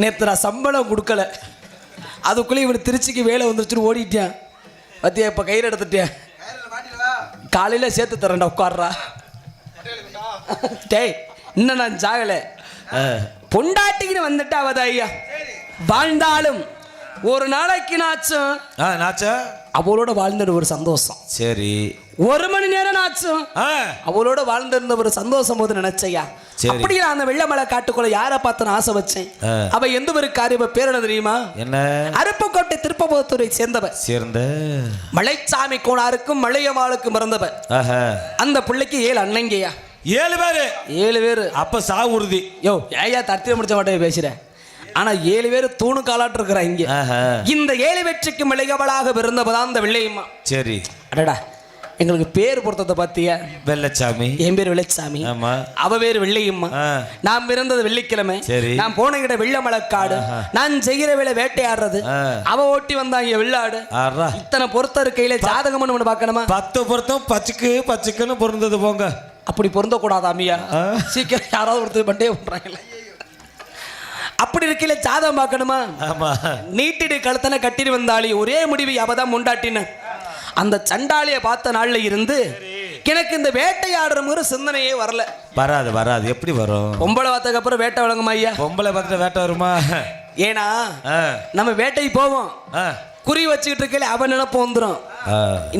நேற்று நான் சம்பளம் கொடுக்கல, அதுக்குள்ளே இவன் திருச்சிக்கு வேலை வந்துருச்சுன்னு ஓடிட்டேன். பத்தியா இப்போ கயிறு எடுத்துட்டேன், காலையில் சேர்த்து தரேன்டா, உட்கார்றா. டேய், இன்னும் நான் சாகலை. பொண்டாட்டிக்குன்னு வந்துட்டு அவத ஐயா வாழ்ந்தாலும் ஒரு நாளைக்கு நாச்சும் அவளோட வாழ்ந்த ஒரு சந்தோஷம். சரி, ஒரு மணி நேரம் நாச்சும் அவளோட வாழ்ந்திருந்த ஒரு சந்தோஷம் போது நினைச்சையா. அப்படி நான் அந்த வெள்ளமலை காட்டுக்குள்ள யாரை பார்த்து ஆசை வச்சேன். அவ எந்த ஒரு காரியம் பேர் என்ன தெரியுமா? என்ன? அருப்புக்கோட்டை திருப்பபுரத்தூரை சேர்ந்த மலைச்சாமி கோணாருக்கும் மலையமாளுக்கும் பிறந்தவ. அந்த பிள்ளைக்கு 7 அண்ணங்கய்யா. 7 பேரு. அப்ப சாவு உறுதி. யோ ஏயா தத்திர முடிச்ச மாட்டே பேசுறேன். ஆனா 7 பேர் தூணு காலாட்டு இருக்கிற இங்க. இந்த 7 வெற்றிக்கு மிளையவளாக பிறந்தவதான் இந்த வெள்ளையம்மா. சரி, அடடா, எங்களுக்கு பேர் பொறுத்ததை பார்த்தியா? வெள்ளச்சாமி. என் பேர் வெள்ளச்சாமி, அவ பேர் வெள்ளையம்மா. நான் பிறந்தது வெள்ளிக்கிழமை. நான் போன கிட்ட வெள்ளமலைக்காடு. நான் செய்கிற வேலை வேட்டையாடுறது. அவ ஓட்டி வந்தாங்க வெள்ளாடு. இத்தனை பொருத்த இருக்கையில ஜாதகம் ஒண்ணு பார்க்கணுமா? 10 பொருத்தம் பச்சுக்குன்னு பொருந்தது போங்க. அப்படி பொருந்த கூடாது அம்மியா, சீக்கிரம் யாராவது ஒருத்தர் பண்டே பண்றாங்கல்ல. அப்படி இருக்கையில ஜாதகம் பார்க்கணுமா? நீட்டிடு கழுத்தனை கட்டிட்டு வந்தாளி ஒரே முடிவு அவதான் முண்டாட்டின. அந்த சண்டாளியை பார்த்த நாள்ல இருந்து எனக்கு இந்த வேட்டையாடுற சிந்தனையே வரல. வராது. எப்படி வரும்? பொம்பளை பார்த்ததுக்கு அப்புறம் வேட்டை வழங்குமா ஐயா? பொம்பளை பார்த்துட்டு வேட்டை வருமா? ஏன்னா நம்ம வேட்டைக்கு போவோம், குறி வச்சுக்கிட்டு இருக்கையில அவன் நினைப்பு வந்துடும்.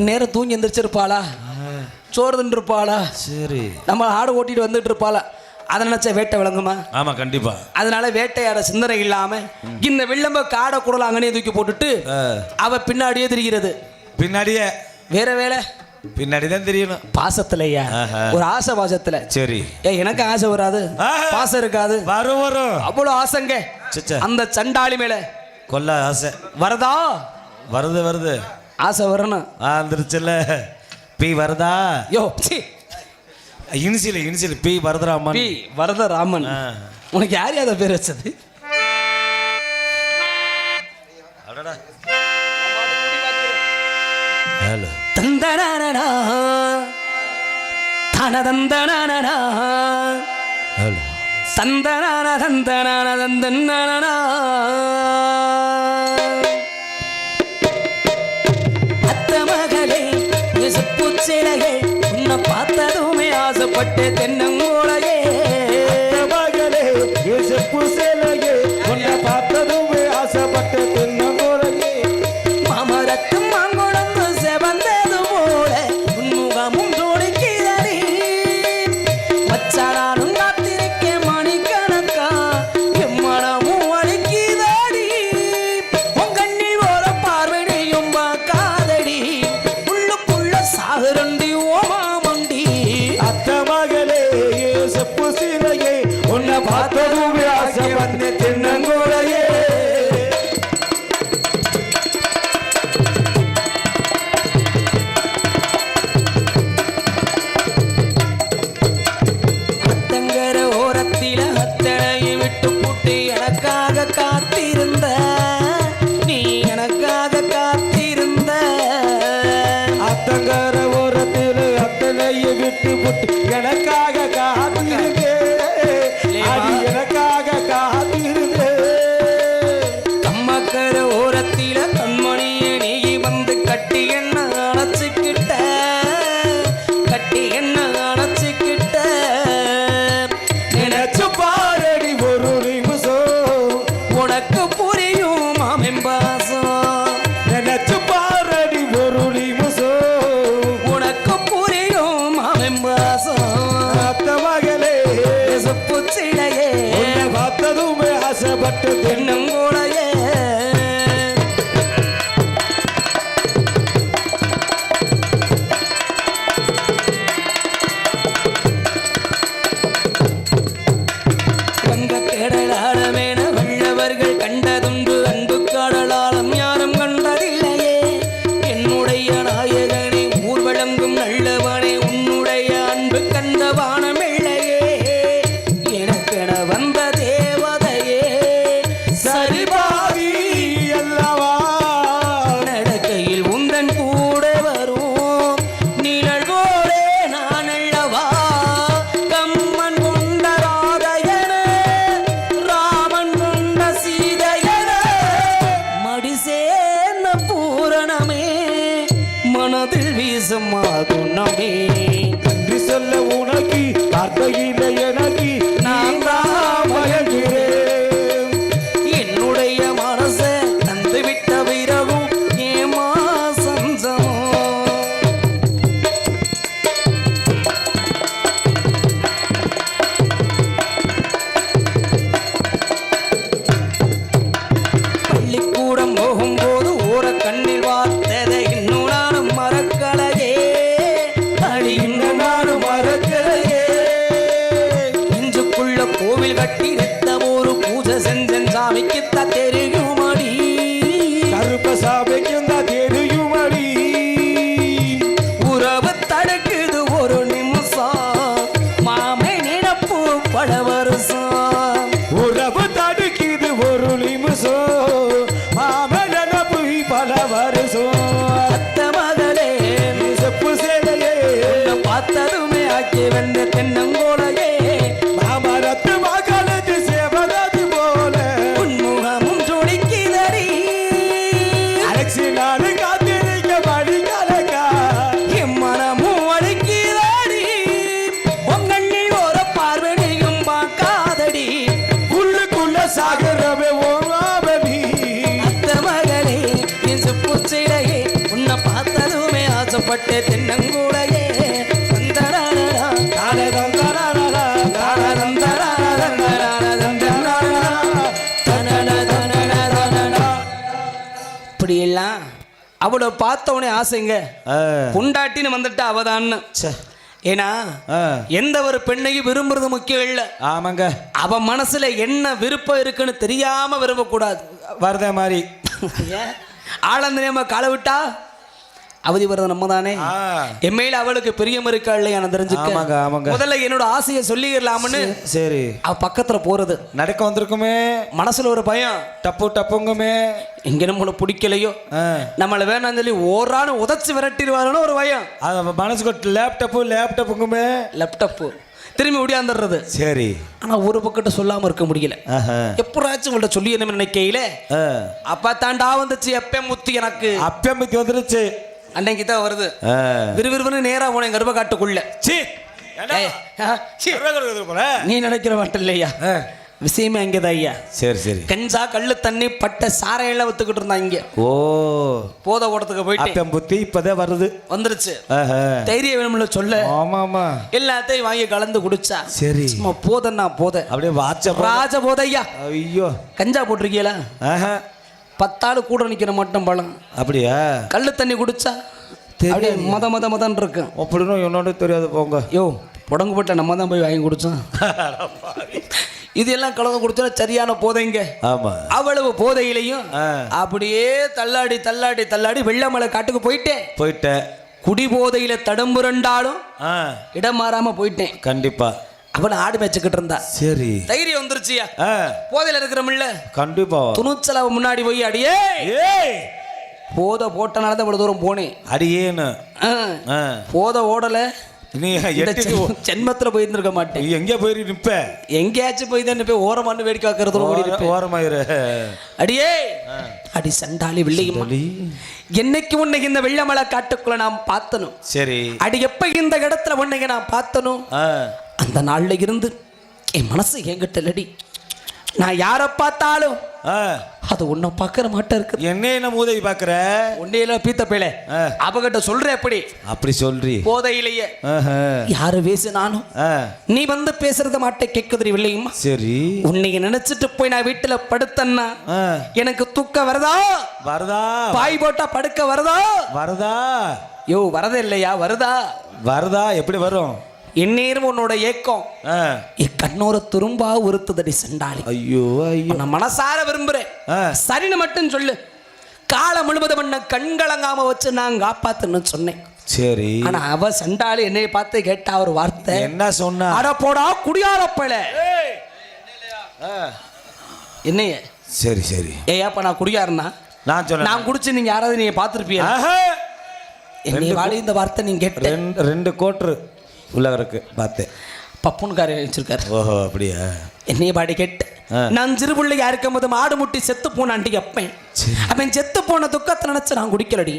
இந்நேரம் தூங்கி எந்திரிச்சிருப்பாளா, சோறு தின்னு இருப்பாளா, சரி நம்ம ஆடு ஓட்டிட்டு வந்துட்டு இருப்பாளா, அதை நினைச்சா வேட்டை விளங்குமா? ஆமா, கண்டிப்பா. அதனால வேட்டையாட சிந்தனை இல்லாம இந்த வெள்ளம்ப காடை குடல அங்கனே தூக்கி போட்டுட்டு அவ பின்னாடியே தெரிகிறது. பின்னாடியே வேற வேலை, பின்னாடிதான் தெரியணும். பாசத்துலயா, ஒரு ஆசை பாசத்துல. சரி, எனக்கு ஆசை வராது, பாசம் இருக்காது. வரும் அவ்வளவு ஆசைங்க அந்த சண்டாளி மேல. கொல்ல ஆசை வருதா? வருது ஆசை வரணும். வந்துருச்சுல்ல, பி வருதா? யோ இனிசியல் பி வரதராமன். பி வரதராமன். உனக்கு யார் யார பேர் வச்சது? ஹலோ தந்தனனா தனதந்தனனா ஹலோ சந்தனன தந்தனன தந்தனனா அத்த மகளே எசுப்புச்சிலையே உன்னை பார்த்ததுமே ஆசைப்பட்டு தென்னங்கோலையே. மகளே எசுப்புச்சிலையே உன்னை பார்த்ததுமே ஆசைப்பட்டு தென்னங்கோலையே. மாமரத்தும் மாங்குழம்பு செவந்தது போல உன்முகமும் துடிக்கிறடி. மச்சானாலும் காத்திருக்க மணிக்கணக்கா என் மனமும் வலிக்குதடி. உன் கண்ணில் ஒரு பார்வையும் பார்க்காதடி, உள்ளுக்குள்ள சாகுரண்டி ஓமாமண்டி. அத்த மகளே செப்பு சீலையே உன்னை பார்த்ததும் ஆசை வந்து தென்னங்கோலையே. அத்தங்கர ஓரத்தில அத்தனையை விட்டு புட்டு எனக்காக காத்திருந்த நீ, எனக்காக காத்திருந்த. அத்தங்கர ஓரத்தில அத்தனையை விட்டு புட்டு எனக்காக காத்திருந்தே, எனக்காக காத்திரு. ஆசைப்பட்டு தென்னங்கோலையே வங்க கடலாளமேன வல்லவர்கள் கண்டதுண்டு அன்பு கடலாளம் யாரும் கண்டதில்லையே என்னுடைய நாயகனே ஊர் வழங்கும் நல்லவனே உன்னுடைய அன்பு கண்ட வானமில்லையே எனக்கென வந்த தேவதையே சரிபாதி அல்லவா நடக்கையில் உந்தன் கூட வரும் நிழல் போலே நான் அல்லவா கம்மன் கொண்ட ராதையன ராமன் கொண்ட சீதையன மடிசேன பூரணமே மனதில் வீசும் மாதுணமே நன்றி சொல்ல உனக்கு வார்த்தையில எனக்கு நான் தான் மயங்குகிறேன். என்னுடைய மனச தந்து விட்ட விரவும் ஏமா சஞ்சமோ பள்ளிக்கூடம் போகும்போது ஓர கண்ணில் வார்த்ததை இன்னும் நானும் மறக்கலையே அழிந்த நானும் மறக்கலையே இஞ்சுக்குள்ள கோவில் கட்டி நித்தம் ஒரு பூஜை செஞ்சன் சாமிக்குத்தான் தெரியுமடி கருப்ப சாமிக்கும் தான் தெரியுமடி. உறவு தடுக்குது ஒரு நிமிஷம் மாமை நினப்பு பல வருஷம் உறவு தடுக்குது ஒரு நிமிஷம் மாமன போய் பல வருஷம். அத்த மகளே நீ செப்பு சேலையே உன்னை பார்த்ததுமே ஆக்கி வந்த தென்னங்கோலையே மாமரத்து மகளது சேவனது போல உன்முகமும் துடிக்குதடி அலட்சி நாடு காத்திருக்க மணி கணக்கா என் மனமும் வலிக்குதடி உங்கண்ணில் ஒரு பார்வனையும் பார்க்காதடி உள்ளுக்குள்ள சாகரவே ஓராவதி. அத்த மகளே என் செப்புச்சிலையே உன்னை பார்த்ததுமே ஆசைப்பட்ட தென்னங்கூடையே தந்தராரா தானதந்தரரரா, இப்படியெல்லாம் அவளை பார்த்தவனே ஆசைங்க புண்டாட்டின்னு வந்துட்டு அவதான்னு ஏன்னா எந்த ஒரு பெண்ணையும் விரும்புறது முக்கியம் இல்லை ஆமாங்க அவ மனசுல என்ன விருப்பம் இருக்குன்னு தெரியாம விரும்பக்கூடாது வரத மாதிரி ஆனந்த நேம காலை விட்டா அவதி வர்றது நம்ம தானே எம்மையில அவளுக்கு பிரியம் இருக்கா இல்லையா நான் தெரிஞ்சுக்க ஆமாங்க, ஆமாங்க. முதல்ல என்னோட ஆசையை சொல்லிடலாம்னு சரி அவ பக்கத்துல போறது நடக்க வந்திருக்குமே மனசுல ஒரு பயம் டப்பு டப்புங்குமே இங்க நம்மள பிடிக்கலையோ நம்மள வேணாம் சொல்லி ஓரான உதச்சு விரட்டிடுவாருன்னு ஒரு பயம் அது மனசுக்கு லேப்டாப்புங்குமே லேப்டாப் திரும்பி ஓடியாந்துடுறது சரி ஆனா ஒரு பக்கத்தை சொல்லாம இருக்க முடியல எப்படாச்சும் உங்கள்ட்ட சொல்லி என்ன நினைக்கையில அப்பா தாண்டா வந்துச்சு எப்ப முத்தி எனக்கு அப்பம்பத்தி வந்துருச்சு அன்னைக்கு தான் வருது விறுவிறுன்னு நேரா போனேன் கர்ப்பகாட்டுக்குள்ள ஏய், நீ நினைக்கிற மட்டும் இல்லையா விஷயமே அங்கேதான் ஐயா சரி சரி கஞ்சா கள்ளு தண்ணி பட்ட சாரையெல்லாம் வித்துக்கிட்டு இருந்தா இங்க ஓ போத ஓடத்துக்கு போயிட்டு அப்பம்பத்தி இப்பதான் வருது வந்துருச்சு தைரியம் வேணும்ல சொல்ல ஆமா ஆமா எல்லாத்தையும் வாங்கி கலந்து குடிச்சா சரி சும்மா போதன்னா போத அப்படியே வாட்ச ராஜ போதையா ஐயோ கஞ்சா போட்டிருக்கீங்களா 10 ஆளு கூட நிக்கிற மட்டும் பழம் அப்படியா கள்ளு தண்ணி குடிச்சா அப்படியே மதன்னு இருக்கும் அப்படின்னு என்னோட தெரியாது போங்க யோ புடங்கு போட்ட நம்ம தான் போய் வாங்கி குடிச்சோம் இது எல்லாம் கலந்து குடிச்சா சரியான போதைங்க ஆமா அவ்வளவு போதையிலையும் அப்படியே தள்ளாடி வெள்ளமலை காட்டுக்கு போயிட்டேன் குடி போதையில தடம்புரண்டாலும் இடம் மாறாம போயிட்டேன் கண்டிப்பா அவளை ஆடு மேய்ச்சிக்கிட்டு இருந்தா சரி தைரியம் வந்துருச்சியா போதையில இருக்கிறமில்ல கண்டிப்பா துணிச்சல முன்னாடி போய் அடியே போதை போட்டனால தான் இவ்வளவு தூரம் போனேன் அடியேன்னு போதை ஓடல நீ ஜென்மத்துல போயிருந்திருக்க மாட்டேன் எங்க போயிரு நிப்ப எங்கேயாச்சும் போய் தான் போய் ஓரமான்னு வேடிக்கை பார்க்கறது ஓரமாயிரு அடியே அடி சண்டாளி வெள்ளையும் என்னைக்கு உன்னை இந்த வெள்ளமலை காட்டுக்குள்ள நான் பார்த்தனும் சரி அடி எப்ப இந்த இடத்துல உன்னைங்க நான் பார்த்தனும் அந்த நாள்ல இருந்து என் மனசு என்கிட்ட இல்லடி நான் யாரை பார்த்தாலும் அது உன்னை பார்க்கற மாட்டா இருக்குது. என்ன மூதேவி பாக்குற? உன்னையில பீத்த பேலே அவகிட்ட சொல்ற எப்படி அப்படி சொல்றி போதையிலேயே யாரு பேசினாலும் நீ வந்து பேசுறத மாட்டே கேட்குது இல்லையுமா? சரி. உன்னை நினைச்சிட்டு போய் நான் வீட்டுல படுத்தன்னா எனக்கு தூக்க வருதா? வருதா? பாய் போட்டா படுக்க வருதா? வருதா? யோ வரதே இல்லையா? வருதா? வருதா? எப்படி வரும்? எந்நேரம் உன்னோட ஏக்கம் என் கண்ணோர துரும்பா உறுத்துதடி சண்டாளி. ஐயோ ஐயோ, நான் மனசார விரும்புறேன். சரின்னு மட்டும் சொல்லு. காலம் முழுவதும் என்ன கண்கலங்காம வச்சு நான் காப்பாத்துன்னு சொன்னேன். சரி. ஆனா அவ சண்டாளி என்னைய பார்த்து கேட்டா ஒரு வார்த்தை. என்ன சொன்னா? அட போடா குடியாரப்பல. என்னைய? சரி சரி. ஏப்ப நான் குடியாருனா நான் சொன்னேன். நான் குடிச்சு நீங்க யாராவது நீங்க பார்த்துருப்பீங்க? என்னை வாழி இந்த வார்த்தை நீங்க கேட்ட. ரெண்டு கோட்ரு உள்ளவருக்கு பார்த்தேன். பப்புன்கார வச்சிருக்காரு. ஓஹோ அப்படியா? என்னைய பாடி கேட்டு நான் சிறு பிள்ளையா இருக்கும் போது மாடு முட்டி செத்து போனாண்டி அப்பேன். அவன் செத்து போன துக்கத்தை நினைச்சு நான் குடிக்கலடி.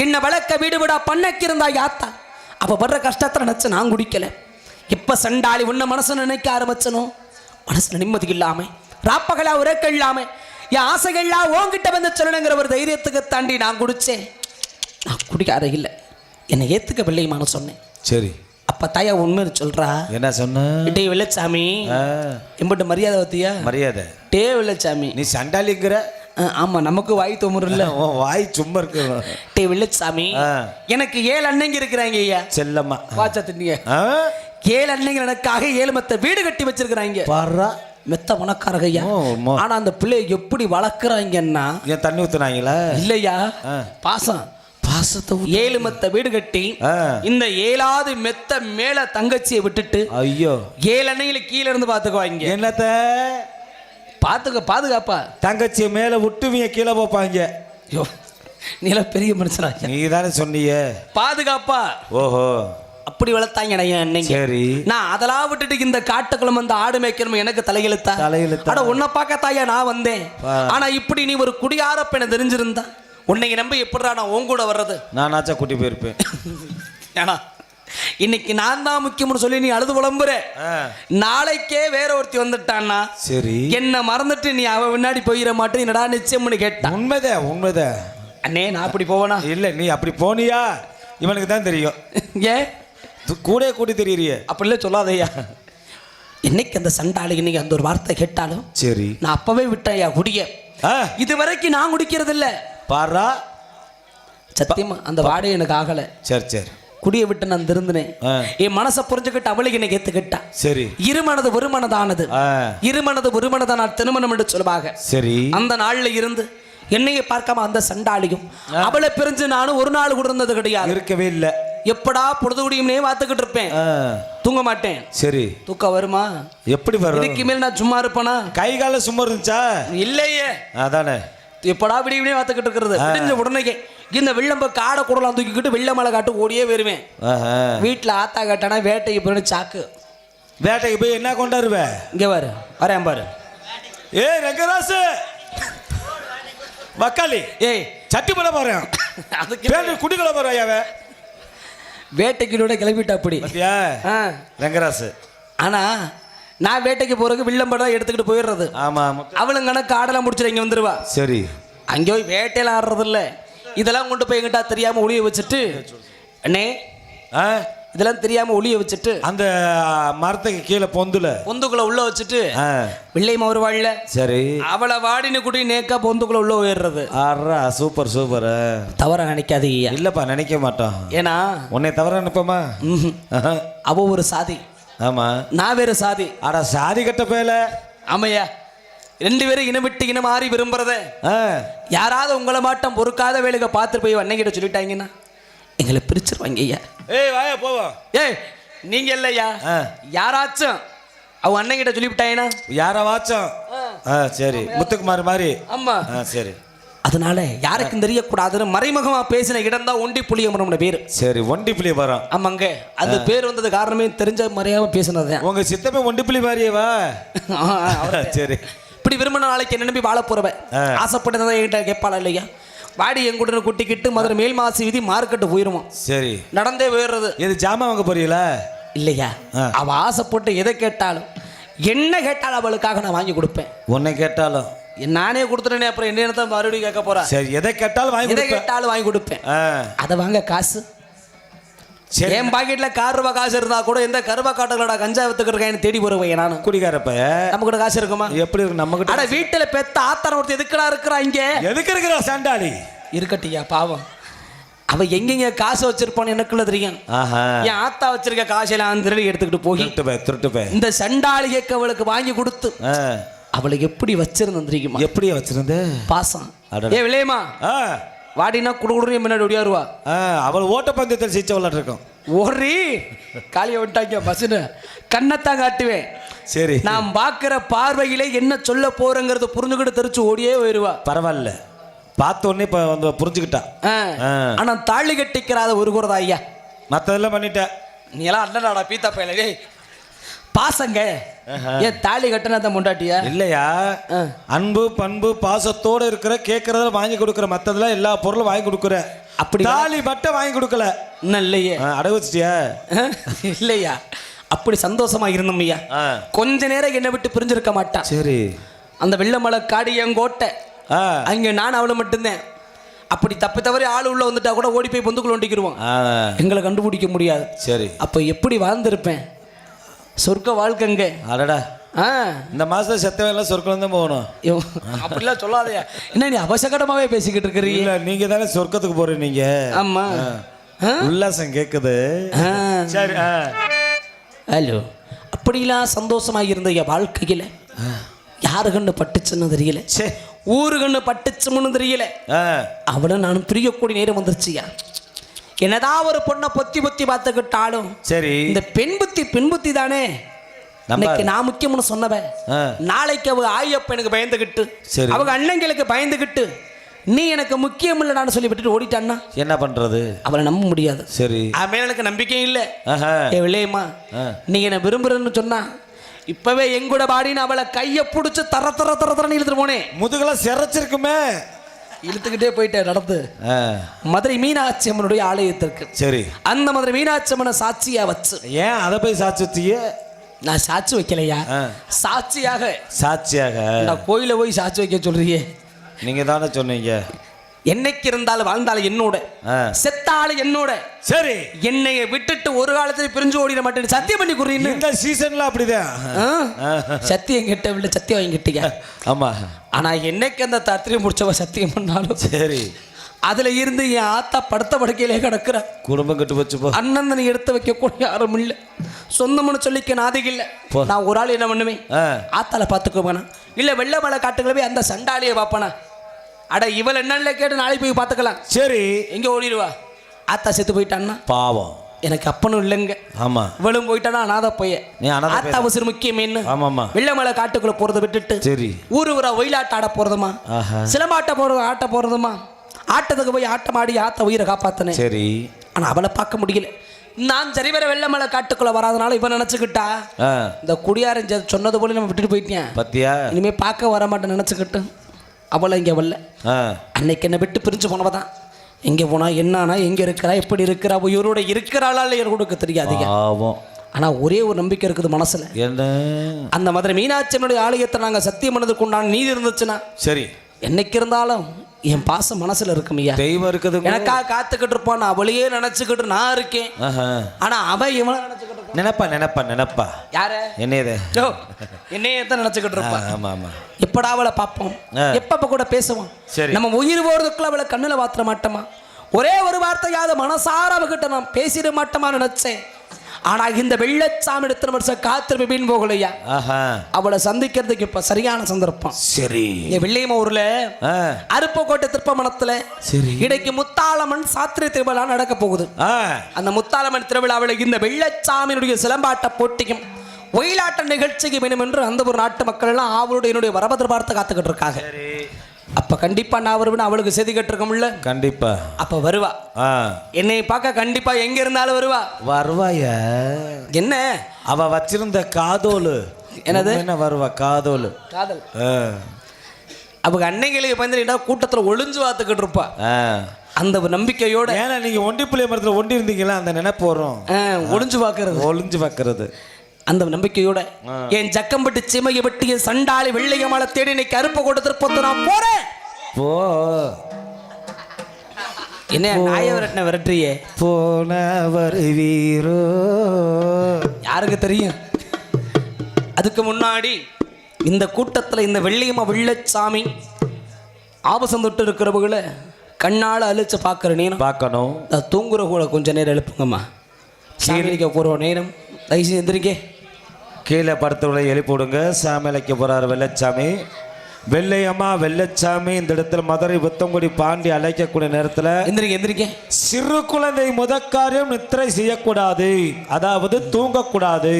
என்ன வளர்க்க வீடு விடா பண்ணக்கு இருந்தா யாத்தா அப்ப வர்ற கஷ்டத்தை நினைச்சு நான் குடிக்கல. இப்ப சண்டாளி உன்ன மனசு நினைக்க ஆரம்பிச்சனோ மனசுல நிம்மதி இல்லாம ராப்பகலா உரைக்க இல்லாம என் ஆசைகள்லாம் ஓங்கிட்ட வந்து சொல்லணுங்கிற ஒரு தைரியத்துக்கு தாண்டி நான் குடிச்சேன். நான் குடிக்கார இல்லை என்னை ஏத்துக்க பிள்ளையுமானு சொன்னேன். சரி. அப்ப தாயா உண்மை சொல்றா. என்ன சொன்ன? டே வெள்ளச்சாமி எம்பிட்ட மரியாதை வத்தியா? மரியாதை. டே வெள்ளச்சாமி நீ சண்டாளிங்கிற? ஆமா நமக்கு வாய் தொமுறு இல்ல. வாய் சும்மா இருக்கு. டே வெள்ளச்சாமி எனக்கு 7 அண்ணங்க இருக்கிறாங்க ஐயா. செல்லம்மா வாச்சா தின்னீங்க. 7 அண்ணங்க எனக்காக 7 மத்த வீடு கட்டி வச்சிருக்கிறாங்க. பாரா மெத்த உனக்காரங்க ஐயா. ஆனா அந்த பிள்ளை எப்படி வளர்க்குறாங்கன்னா ஏன் தண்ணி ஊத்துனாங்களா? இல்லையா பாசம். பாசத்தை 7 மெத்த வீடு கட்டி இந்த 7வது மெத்த மேல தங்கச்சியை விட்டுட்டு ஐயோ 7 அண்ணங்களை கீழே இருந்து பாத்துக்குவாங்க. என்னத்த பாதுகாப்பா தங்கச்சி மேல விட்டுவீங்க கீழே போப்பாங்க. ஐயோ நீல பெரிய மனுஷனா? நீ தானே சொன்னீங்க பாதுகாப்பா. ஓஹோ அப்படி வளர்த்தாங்க. சரி. நான் அதெல்லாம் விட்டுட்டு இந்த காட்டுக்குள்ள வந்து ஆடு மேய்க்கணும் எனக்கு தலையெழுத்தா? அட உன்னை பார்க்கத்தாயா நான் வந்தேன். ஆனா இப்படி நீ ஒரு குடியார பெண்ணை தெரிஞ்சிருந்தா உன்னை நம்ப எப்படிடா நான் உன் கூட வர்றது? நானாச்சா கூட்டி போயிருப்பேன். ஏன்னா இன்னைக்கு நான் தான் முக்கியம்னு சொல்லி நீ அழுது புலம்புற. நாளைக்கே வேற ஒருத்தி வந்துட்டான்னா சரி என்ன மறந்துட்டு நீ அவ முன்னாடி போயிட மாட்டேன் என்னடா நிச்சயம்னு கேட்டா. உண்மைதான். அண்ணே நான் அப்படி போவனா? இல்ல நீ அப்படி போனியா இவனுக்கு தான் தெரியும். ஏன் கூட கூட்டி தெரியறிய? அப்படிலாம் சொல்லாதையா. என்னைக்கு அந்த சண்டாளிக்கு நீங்க அந்த ஒரு வார்த்தை கேட்டாலும் சரி நான் அப்பவே விட்டேன் குடிய. இது வரைக்கும் நான் குடிக்கிறது இல்ல. பாரா சத்தியமா அந்த வாடகை எனக்கு ஆகல. சரி சரி. குடியை விட்டு நான் திருந்தினேன். என் மனசை புரிஞ்சுக்கிட்டு அவளுக்கு எனக்கு ஏத்துக்கிட்டா. சரி. இருமனது ஒருமனதானது. இருமனது ஒருமனதான திருமணம் என்று சொல்லுவாங்க. சரி. அந்த நாள்ல இருந்து என்னையே பார்க்காம அந்த சண்டாளியும் அவளை பிரிஞ்சு நானும் ஒரு நாள் கூட இருந்தது கிடையாது. இருக்கவே இல்லை. எப்படா பொழுது குடியும்னே பார்த்துக்கிட்டு இருப்பேன். தூங்க மாட்டேன். சரி. தூக்கம் வருமா? எப்படி வரும்? இதுக்கு மேல் நான் சும்மா இருப்பேனா? கை கால சும்மா இருந்துச்சா? இல்லையே. அதானே எப்படா விடியும்னே பார்த்துக்கிட்டு இருக்கிறது. விடிஞ்ச உடனே இந்த வெள்ளம்ப காடை கூடலாம் தூக்கிக்கிட்டு வெள்ள மலை காட்டு ஓடியே வருவேன். வீட்டுல ஆத்தா காட்டானா வேட்டைக்கு போய் சாக்கு. வேட்டைக்கு போய் என்ன கொண்டாருவே? இங்க பாரு வரேன் பாரு. ஏய் ரங்கராசு மக்காளி ஏய் சட்டி பண்ண போறேன். அதுக்கு குடிக்கல போறாயாவ வேட்டைக்கு கிளம்பிட்டா அப்படி ரங்கராசு. ஆனா நான் வேட்டைக்கு போறதுக்கு வில்லம்படம் எடுத்துக்கிட்டு போயிடுறது. ஆமா. அவளும் கணக்கு ஆடலாம் முடிச்சுட்டு இங்க வந்துருவா. சரி. அங்கே போய் வேட்டையில ஆடுறது இல்ல. இதெல்லாம் கொண்டு போய் எங்கிட்ட தெரியாம ஒளிய வச்சுட்டு அண்ணே இதெல்லாம் தெரியாம ஒளிய வச்சுட்டு அந்த மரத்துக்கு கீழே பொந்துக்குள்ள உள்ள வச்சுட்டு வெள்ளையம்மா ஒரு வாழல. சரி. அவளை வாடினு குடி நேக்கா பொந்துக்குள்ள உள்ள உயர்றது. Super super. தவற நினைக்காதீங்க. இல்லப்பா நினைக்க மாட்டோம். ஏன்னா உன்னை தவற நினைப்போமா? அவ ஒரு சாதி. ஆமா நான் வேற சாதி. அட சாதி கட்ட பேல. ஆமையா 2 பேரும் இனம் விட்டு இனம் மாறி விரும்புறத யாராவது உங்களை மாட்டம் பொறுக்காத வேலைக்கு பார்த்து போய் அன்னைக்கிட்ட சொல்லிட்டாங்கன்னா எங்களை பிரிச்சிருவாங்க ஐயா. ஏய் வாயா போவோம். ஏய் நீங்க இல்லையா யாராச்சும் அவ அன்னைக்கிட்ட சொல்லிவிட்டாங்கன்னா யாராச்சும். சரி முத்துக்குமார் மாதிரி. ஆமா சரி. அதனால யாருக்கும் தெரியக்கூடாதுன்னு மறைமுகமா பேசின இடம் தான் ஒண்டி புளியமரம் பேரு. சரி ஒண்டி புளிய மரம். ஆமாங்க அந்த பேர் வந்தது காரணமே தெரிஞ்ச மறையாம பேசினது. உங்க சித்தமே ஒண்டி புளி மாதிரியேவா? சரி. இப்படி விரும்பின நாளைக்கு என்ன நம்பி வாழ போறவ ஆசைப்பட்டதான் என்கிட்ட கேட்பாளா இல்லையா? வாடி எங்குடன் குட்டிக்கிட்டு மதுரை மேல் மாசி வீதி மார்க்கெட்டு போயிருவோம். சரி. நடந்தே போயிடுறது. எது ஜாமான் வாங்க போறீங்களா? இல்லையா அவ ஆசைப்பட்டு எதை கேட்டாலும் என்ன கேட்டாலும் அவளுக்காக நான் வாங்கி கொடுப்பேன். உன்னை கேட்டாலும் நானே கொடுத்துட்டேனே, அப்புறம் என்ன தான் மறுபடியும் கேட்க போறா? சரி, எதை கேட்டாலும் வாங்கி எதை கொடுப்பேன். கேட்டாலும் வாங்கி கொடுப்பேன். ஆ, அதை வாங்க காசு. சரி. என் பாக்கெட்ல ₹1 காசு இருந்தா கூட எந்த கருவா காட்டுகளோட கஞ்சா வித்துக்கிட்டு இருக்கேன் தேடி போறேன் நானும். குடிக்காரப்ப நம்ம கூட காசு இருக்குமா? எப்படி இருக்கு நம்ம கிட்ட? அட வீட்டுல பெத்த ஆத்தான ஒருத்தர் எதுக்குடா இருக்கிறா இங்க? எதுக்கு இருக்கிற சாண்டாளி? இருக்கட்டியா பாவம். அவ எங்கெங்க காசு வச்சிருப்பான்னு எனக்குள்ள தெரியும். ஆஹா, என் ஆத்தா வச்சிருக்க காசெல்லாம் திருடி எடுத்துக்கிட்டு போய் திருட்டு இந்த சண்டாளிக்கு அவளுக்கு வாங்கி கொடுத்து அவளுக்கு எப்படி வச்சிருந்தேன் தெரியுமா? எப்படி வச்சிருந்த? பாசம். அடடா. ஏ விளையமா ஆ, வாடினா குடுகுடுன்னு முன்னாடி ஒடியாருவா. ஆ, அவள் ஓட்டப்பந்தயத்தில் சீச்ச விளையாட்டு இருக்கும். ஓரி காலியை விட்டாங்க பஸ்ஸுன்னு கண்ணத்தான் காட்டுவேன். சரி, நான் பார்க்கிற பார்வையிலே என்ன சொல்ல போறேங்கிறத புரிஞ்சுக்கிட்டு தெரிச்சு ஓடியே போயிருவா. பரவாயில்ல, பார்த்த உடனே இப்போ வந்து புரிஞ்சுக்கிட்டா. ஆனா தாலி கட்டிக்கிறாத ஒரு குறதா ஐயா. மற்றதெல்லாம் பண்ணிட்ட நீ எல்லாம் அண்ணனாடா பீத்தா பையலே பாசங்க. ஏன் தாலி கட்டினத முண்டாட்டியா? இல்லையா, அன்பு பண்பு பாசத்தோட இருக்கிற, கேட்கறத வாங்கி கொடுக்குற, மற்றதெல்லாம் எல்லா பொருளும் வாங்கி கொடுக்குற. அப்படி தாலி மட்டும் வாங்கி கொடுக்கல. இன்னும் இல்லையே. அடை வச்சிட்டியா? இல்லையா, அப்படி சந்தோஷமா இருந்தோம் ஐயா. கொஞ்ச நேரம் என்னை விட்டு பிரிஞ்சிருக்க மாட்டான். சரி, அந்த வெள்ளமலை காடு என் கோட்டை. அங்க நான் அவளை மட்டும்தான். அப்படி தப்பி தவறி ஆள் உள்ள வந்துட்டா கூட ஓடி போய் பொந்துக்குள்ள ஒண்டிக்கிடுவோம். எங்களை கண்டுபிடிக்க முடியாது. சரி, அப்ப எப்படி வாழ்ந்திருப்பேன்? சொர்க்க வாழ்க்கைங்க. அடடா, இந்த மாசத்துல செத்தவன் எல்லாம் சொர்க்கம் தான் போகணும். அப்படிலாம் சொல்லாதையா. என்ன நீ அவசகடமாவே பேசிக்கிட்டு இருக்கிறீங்க? நீங்க தானே சொர்க்கத்துக்கு போறீங்க. நீங்க ஆமா, உல்லாசம் கேக்குது. சரி, ஹலோ. அப்படிலாம் சந்தோஷமா இருந்த என் வாழ்க்கையில யாரு கண்ணு பட்டுச்சுன்னு தெரியல, ஊரு கண்ணு பட்டுச்சுன்னு தெரியல. அவளை நானும் பிரியக்கூடிய நேரம் வந்துருச்சியா. என்னதான் ஒரு பொண்ணை பொத்தி பொத்தி பார்த்துக்கிட்டாலும் சரி, இந்த பெண் புத்தி தானே இன்னைக்கு நான் முக்கியம்னு சொன்னவன். நாளைக்கு அவங்க ஆயப்பனுக்கு பயந்துகிட்டு, அவங்க அண்ணங்களுக்கு பயந்துகிட்டு, நீ எனக்கு முக்கியம் இல்லைன்னு சொல்லி விட்டுட்டு ஓடிட்டான்னா என்ன பண்றது? அவளை நம்ப முடியாது. சரி, அவன் எனக்கு நம்பிக்கை இல்லை. விளையமா, நீ என்ன விரும்புறன்னு சொன்னா இப்பவே எங்கூட பாடின்னு அவளை கையை பிடிச்சி தர தர தர தரன்னு இழுத்துட்டு போனேன். முதுகெல்லாம் சிறைச்சிருக்குமே. இழுத்துக்கிட்டே போயிட்டேன் நடந்து மதுரை மீனாட்சி அம்மனுடைய ஆலயத்திற்கு. சரி, அந்த மதுரை மீனாட்சி அம்மனை சாட்சியா வச்சு. ஏன் அதை போய் சாட்சி வச்சிய? நான் சாட்சி வைக்கலையா, சாட்சியாக நான் கோயில போய் சாட்சி வைக்க சொல்றீங்க. நீங்க தானே சொன்னீங்க. என்னைக்கு இருந்தாலும் வாழ்ந்தாலும் என்னோட, செத்தாலும் என்னோட. சரி, என்னைய விட்டுட்டு ஒரு காலத்துல பிரிஞ்சு ஓடிட மாட்டேன்னு சத்தியம் பண்ணி கூறீங்க. இந்த சீசன்ல அப்படிதான் சத்தியம் கிட்ட விட சத்தியம் வாங்கிட்டீங்க. ஆமா, ஆனா என்னைக்கு அந்த தத்திரியம் முடிச்சவ சத்தியம் பண்ணாலும் சரி, அதுல இருந்து என் ஆத்தா படுத்த படுக்கையிலே கிடக்குற. குடும்பம் கட்டு வச்சு போ. அண்ணன் நீ எடுத்து வைக்க கூட யாரும் இல்லை, சொந்தம்னு சொல்லிக்க நாதிக இல்லை. நான் ஒரு ஆள் என்ன பண்ணுவேன், ஆத்தால பாத்துக்கோங்கண்ணா, இல்ல வெள்ளை மலை காட்டுகளை போய் அந்த சண்டாலியை பார்ப்பனா. அட இவள் என்னன்னு கேட்டு நாளைக்கு போய் பார்த்துக்கலாம். சரி, எங்க ஓடிடுவா? ஆத்தா செத்து போயிட்டான்னா பாவம், எனக்கு அப்பனும் இல்லைங்க. ஆமா, இவளும் போயிட்டானா அனாதை போய. ஆத்தா அவசர முக்கியமேன்னு வெள்ளமலை காட்டுக்குள்ள போறதை விட்டுட்டு சரி ஊரு ஊரா ஒயிலாட்ட ஆட போறதுமா, சிலம்பாட்ட போறது, ஆட்ட போறதுமா. ஆட்டத்துக்கு போய் ஆட்டம் ஆடி ஆத்த உயிரை காப்பாத்தினேன். சரி, ஆனா அவளை பார்க்க முடியல. நான் சரி வர வெள்ளமலை காட்டுக்குள்ள வராதனால இவன் நினைச்சுக்கிட்டா இந்த குடியாரன் சொன்னது போல நம்ம விட்டுட்டு போயிட்டேன். பத்தியா, இனிமே பார்க்க வர மாட்டேன் நினைச்சுக்கிட்டு அவளை இங்கே வரல. அன்னைக்கு என்னை விட்டு பிரிஞ்சு போனவதான். எங்கே போனா என்னானா, எங்கே இருக்கிறா, எப்படி இருக்கிறா, இவரோட இருக்கிறாளா இல்லை கொடுக்க தெரியாதீங்க. ஆனால் ஒரே ஒரு நம்பிக்கை இருக்குது மனசில். என்ன? அந்த மதுரை மீனாட்சியனுடைய ஆலயத்தை நாங்கள் சத்தியம் பண்ணதுக்கு உண்டான நீதி இருந்துச்சுன்னா சரி, என்னைக்கு இருந்தாலும் என் பாசம் மனசுல இருக்குமையா. தெய்வம் இருக்குது, எனக்காக காத்துக்கிட்டு இருப்பான். அவளையே நினைச்சுக்கிட்டு நான் இருக்கேன். ஆனா அவன் இவனை நினைச்சுக்கிட்டு நினைப்பா நினைப்பா நினைப்பா. யார? என்னையதே என்னையே தான் நினைச்சுக்கிட்டு இருப்பான். ஆமா ஆமா, எப்படா அவளை பார்ப்போம், எப்பப்ப கூட பேசுவோம். நம்ம உயிர் போறதுக்குள்ள அவளை கண்ணுல பாத்திர மாட்டோமா? ஒரே ஒரு வார்த்தையாவது மனசார அவகிட்ட நான் பேசிட மாட்டோமா நினைச்சேன். ஆனா இந்த வெள்ளச்சாமி எடுத்த வருஷம் காத்திருப்பு மீன் போகலையா. அவளை சந்திக்கிறதுக்கு இப்ப சரியான சந்தர்ப்பம். சரி, வெள்ளையம்மா ஊர்ல அருப்பக்கோட்டை திருப்பமணத்துல இடைக்கு முத்தாளம்மன் சாத்திரை திருவிழா நடக்க போகுது. அந்த முத்தாளம்மன் திருவிழாவில் இந்த வெள்ளச்சாமியினுடைய சிலம்பாட்ட போட்டிக்கும் ஒயிலாட்ட நிகழ்ச்சிக்கு வேணும் என்று அந்த ஒரு நாட்டு மக்கள் எல்லாம் அவளுடைய என்னுடைய வரபத்திர பார்த்து காத்துக்கிட்டு இருக்காங்க. அப்ப கண்டிப்பா நான் வருவேன். அவளுக்கு செய்தி கட்டிருக்கோம்ல, கண்டிப்பா அப்ப வருவா. என்னை பார்க்க கண்டிப்பா எங்க இருந்தாலும் வருவா. வருவாய? என்ன அவ வச்சிருந்த காதோலு? என்னது? என்ன வருவா? காதோலு, காதல். அவங்க அன்னைங்களுக்கு பயந்து கூட்டத்துல ஒளிஞ்சு பார்த்துக்கிட்டு இருப்பா. அந்த நம்பிக்கையோட. ஏன்னா நீங்க ஒண்டி பிள்ளை மரத்துல ஒண்டி இருந்தீங்களா, அந்த நினைப்பு வரும். ஒளிஞ்சு பார்க்கறது, ஒளிஞ்சு பார்க்கறது. அந்த நம்பிக்கையோட என் ஜக்கம்பட்டு சிமையை வெட்டி என் சண்டாளி வெள்ளையமால தேடி இன்னைக்கு அருப்ப கூட திருப்பத்து நான் போறேன். போ என்ன நாய விரட்டின விரட்டுறியே? போன வருவீரோ யாருக்கு தெரியும்? அதுக்கு முன்னாடி இந்த கூட்டத்தில் இந்த வெள்ளியம்மா வெள்ளச்சாமி ஆபசம் தொட்டு இருக்கிறவங்களை கண்ணால் அழிச்சு பார்க்குற நேரம் பார்க்கணும். தூங்குற கூட கொஞ்ச நேரம் எழுப்புங்கம்மா. சாமிக்க போகிற நேரம் தயவுசெய்து எந்திரிக்க. கீழே படுத்தவளை எழுப்பி விடுங்க. சாமிலைக்கு போகிறார் வெள்ளச்சாமி. வெள்ளையம்மா வெள்ளச்சாமி இந்த இடத்துல மதுரை புத்தங்குடி பாண்டி அழைக்கக்கூடிய நேரத்தில் எந்திரிக்க எந்திரிக்க. சிறு குழந்தை முதற்காரியம் நித்திரை செய்யக்கூடாது, அதாவது தூங்கக்கூடாது.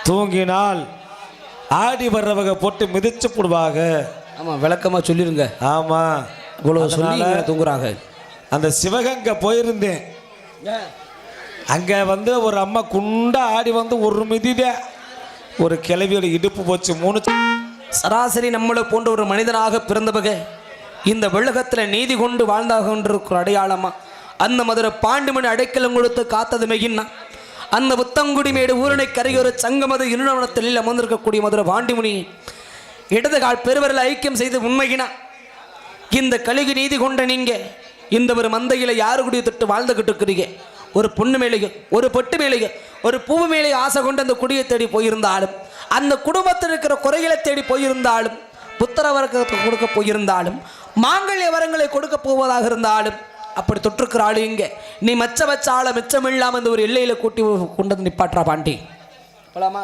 தூங்கினால் ஆடி வர்றவங்க போட்டு மிதிச்சு போடுவாங்க. ஆமாம், விளக்கமாக சொல்லிடுங்க. ஆமாம், இவ்வளோ சொல்லி தூங்குறாங்க. அந்த சிவகங்கை போயிருந்தேன். அங்கே வந்து ஒரு அம்மா குண்டா ஆடி வந்து ஒரு மிதிதே ஒரு கிளவியோட இடுப்பு போச்சு 3. சராசரி நம்மளை போன்ற ஒரு மனிதனாக பிறந்தவங்க இந்த வெள்ளகத்தில் நீதி கொண்டு வாழ்ந்தாக கொண்டிருக்கிற அடையாளமா அந்த மதுரை பாண்டிமணி அடைக்கலம் கொடுத்து காத்தது மெகின்னா அந்த புத்தங்குடி மேடு ஊரணை கரையோர சங்கமது இருநவனத்தில் அமர்ந்திருக்கக்கூடிய மதுரை பாண்டிமணி இடது கால் பெருவரில் ஐக்கியம் செய்து உண்மையினா இந்த கலிகு நீதி கொண்ட நீங்க இந்த ஒரு மந்தையில் யாரு கூடிய தொட்டு வாழ்ந்துகிட்டு இருக்கிறீங்க. ஒரு பொண்ணு மேலேயோ ஒரு பொட்டு மேலேயோ ஒரு பூ மேலேயோ ஆசை கொண்டு அந்த குடியை தேடி போயிருந்தாலும், அந்த குடும்பத்தில் இருக்கிற குறைகளை தேடி போயிருந்தாலும், புத்திர வரத்தை கொடுக்க போயிருந்தாலும், மாங்கல்ய வரங்களை கொடுக்க போவதாக இருந்தாலும், அப்படி தொற்றுக்கிற ஆளு இங்க நீ மச்ச வச்ச ஆளை மிச்சம் இல்லாமல் இந்த ஒரு எல்லையில் கூட்டி கொண்டு வந்து நிப்பாட்டுறா பாண்டி. போலாமா?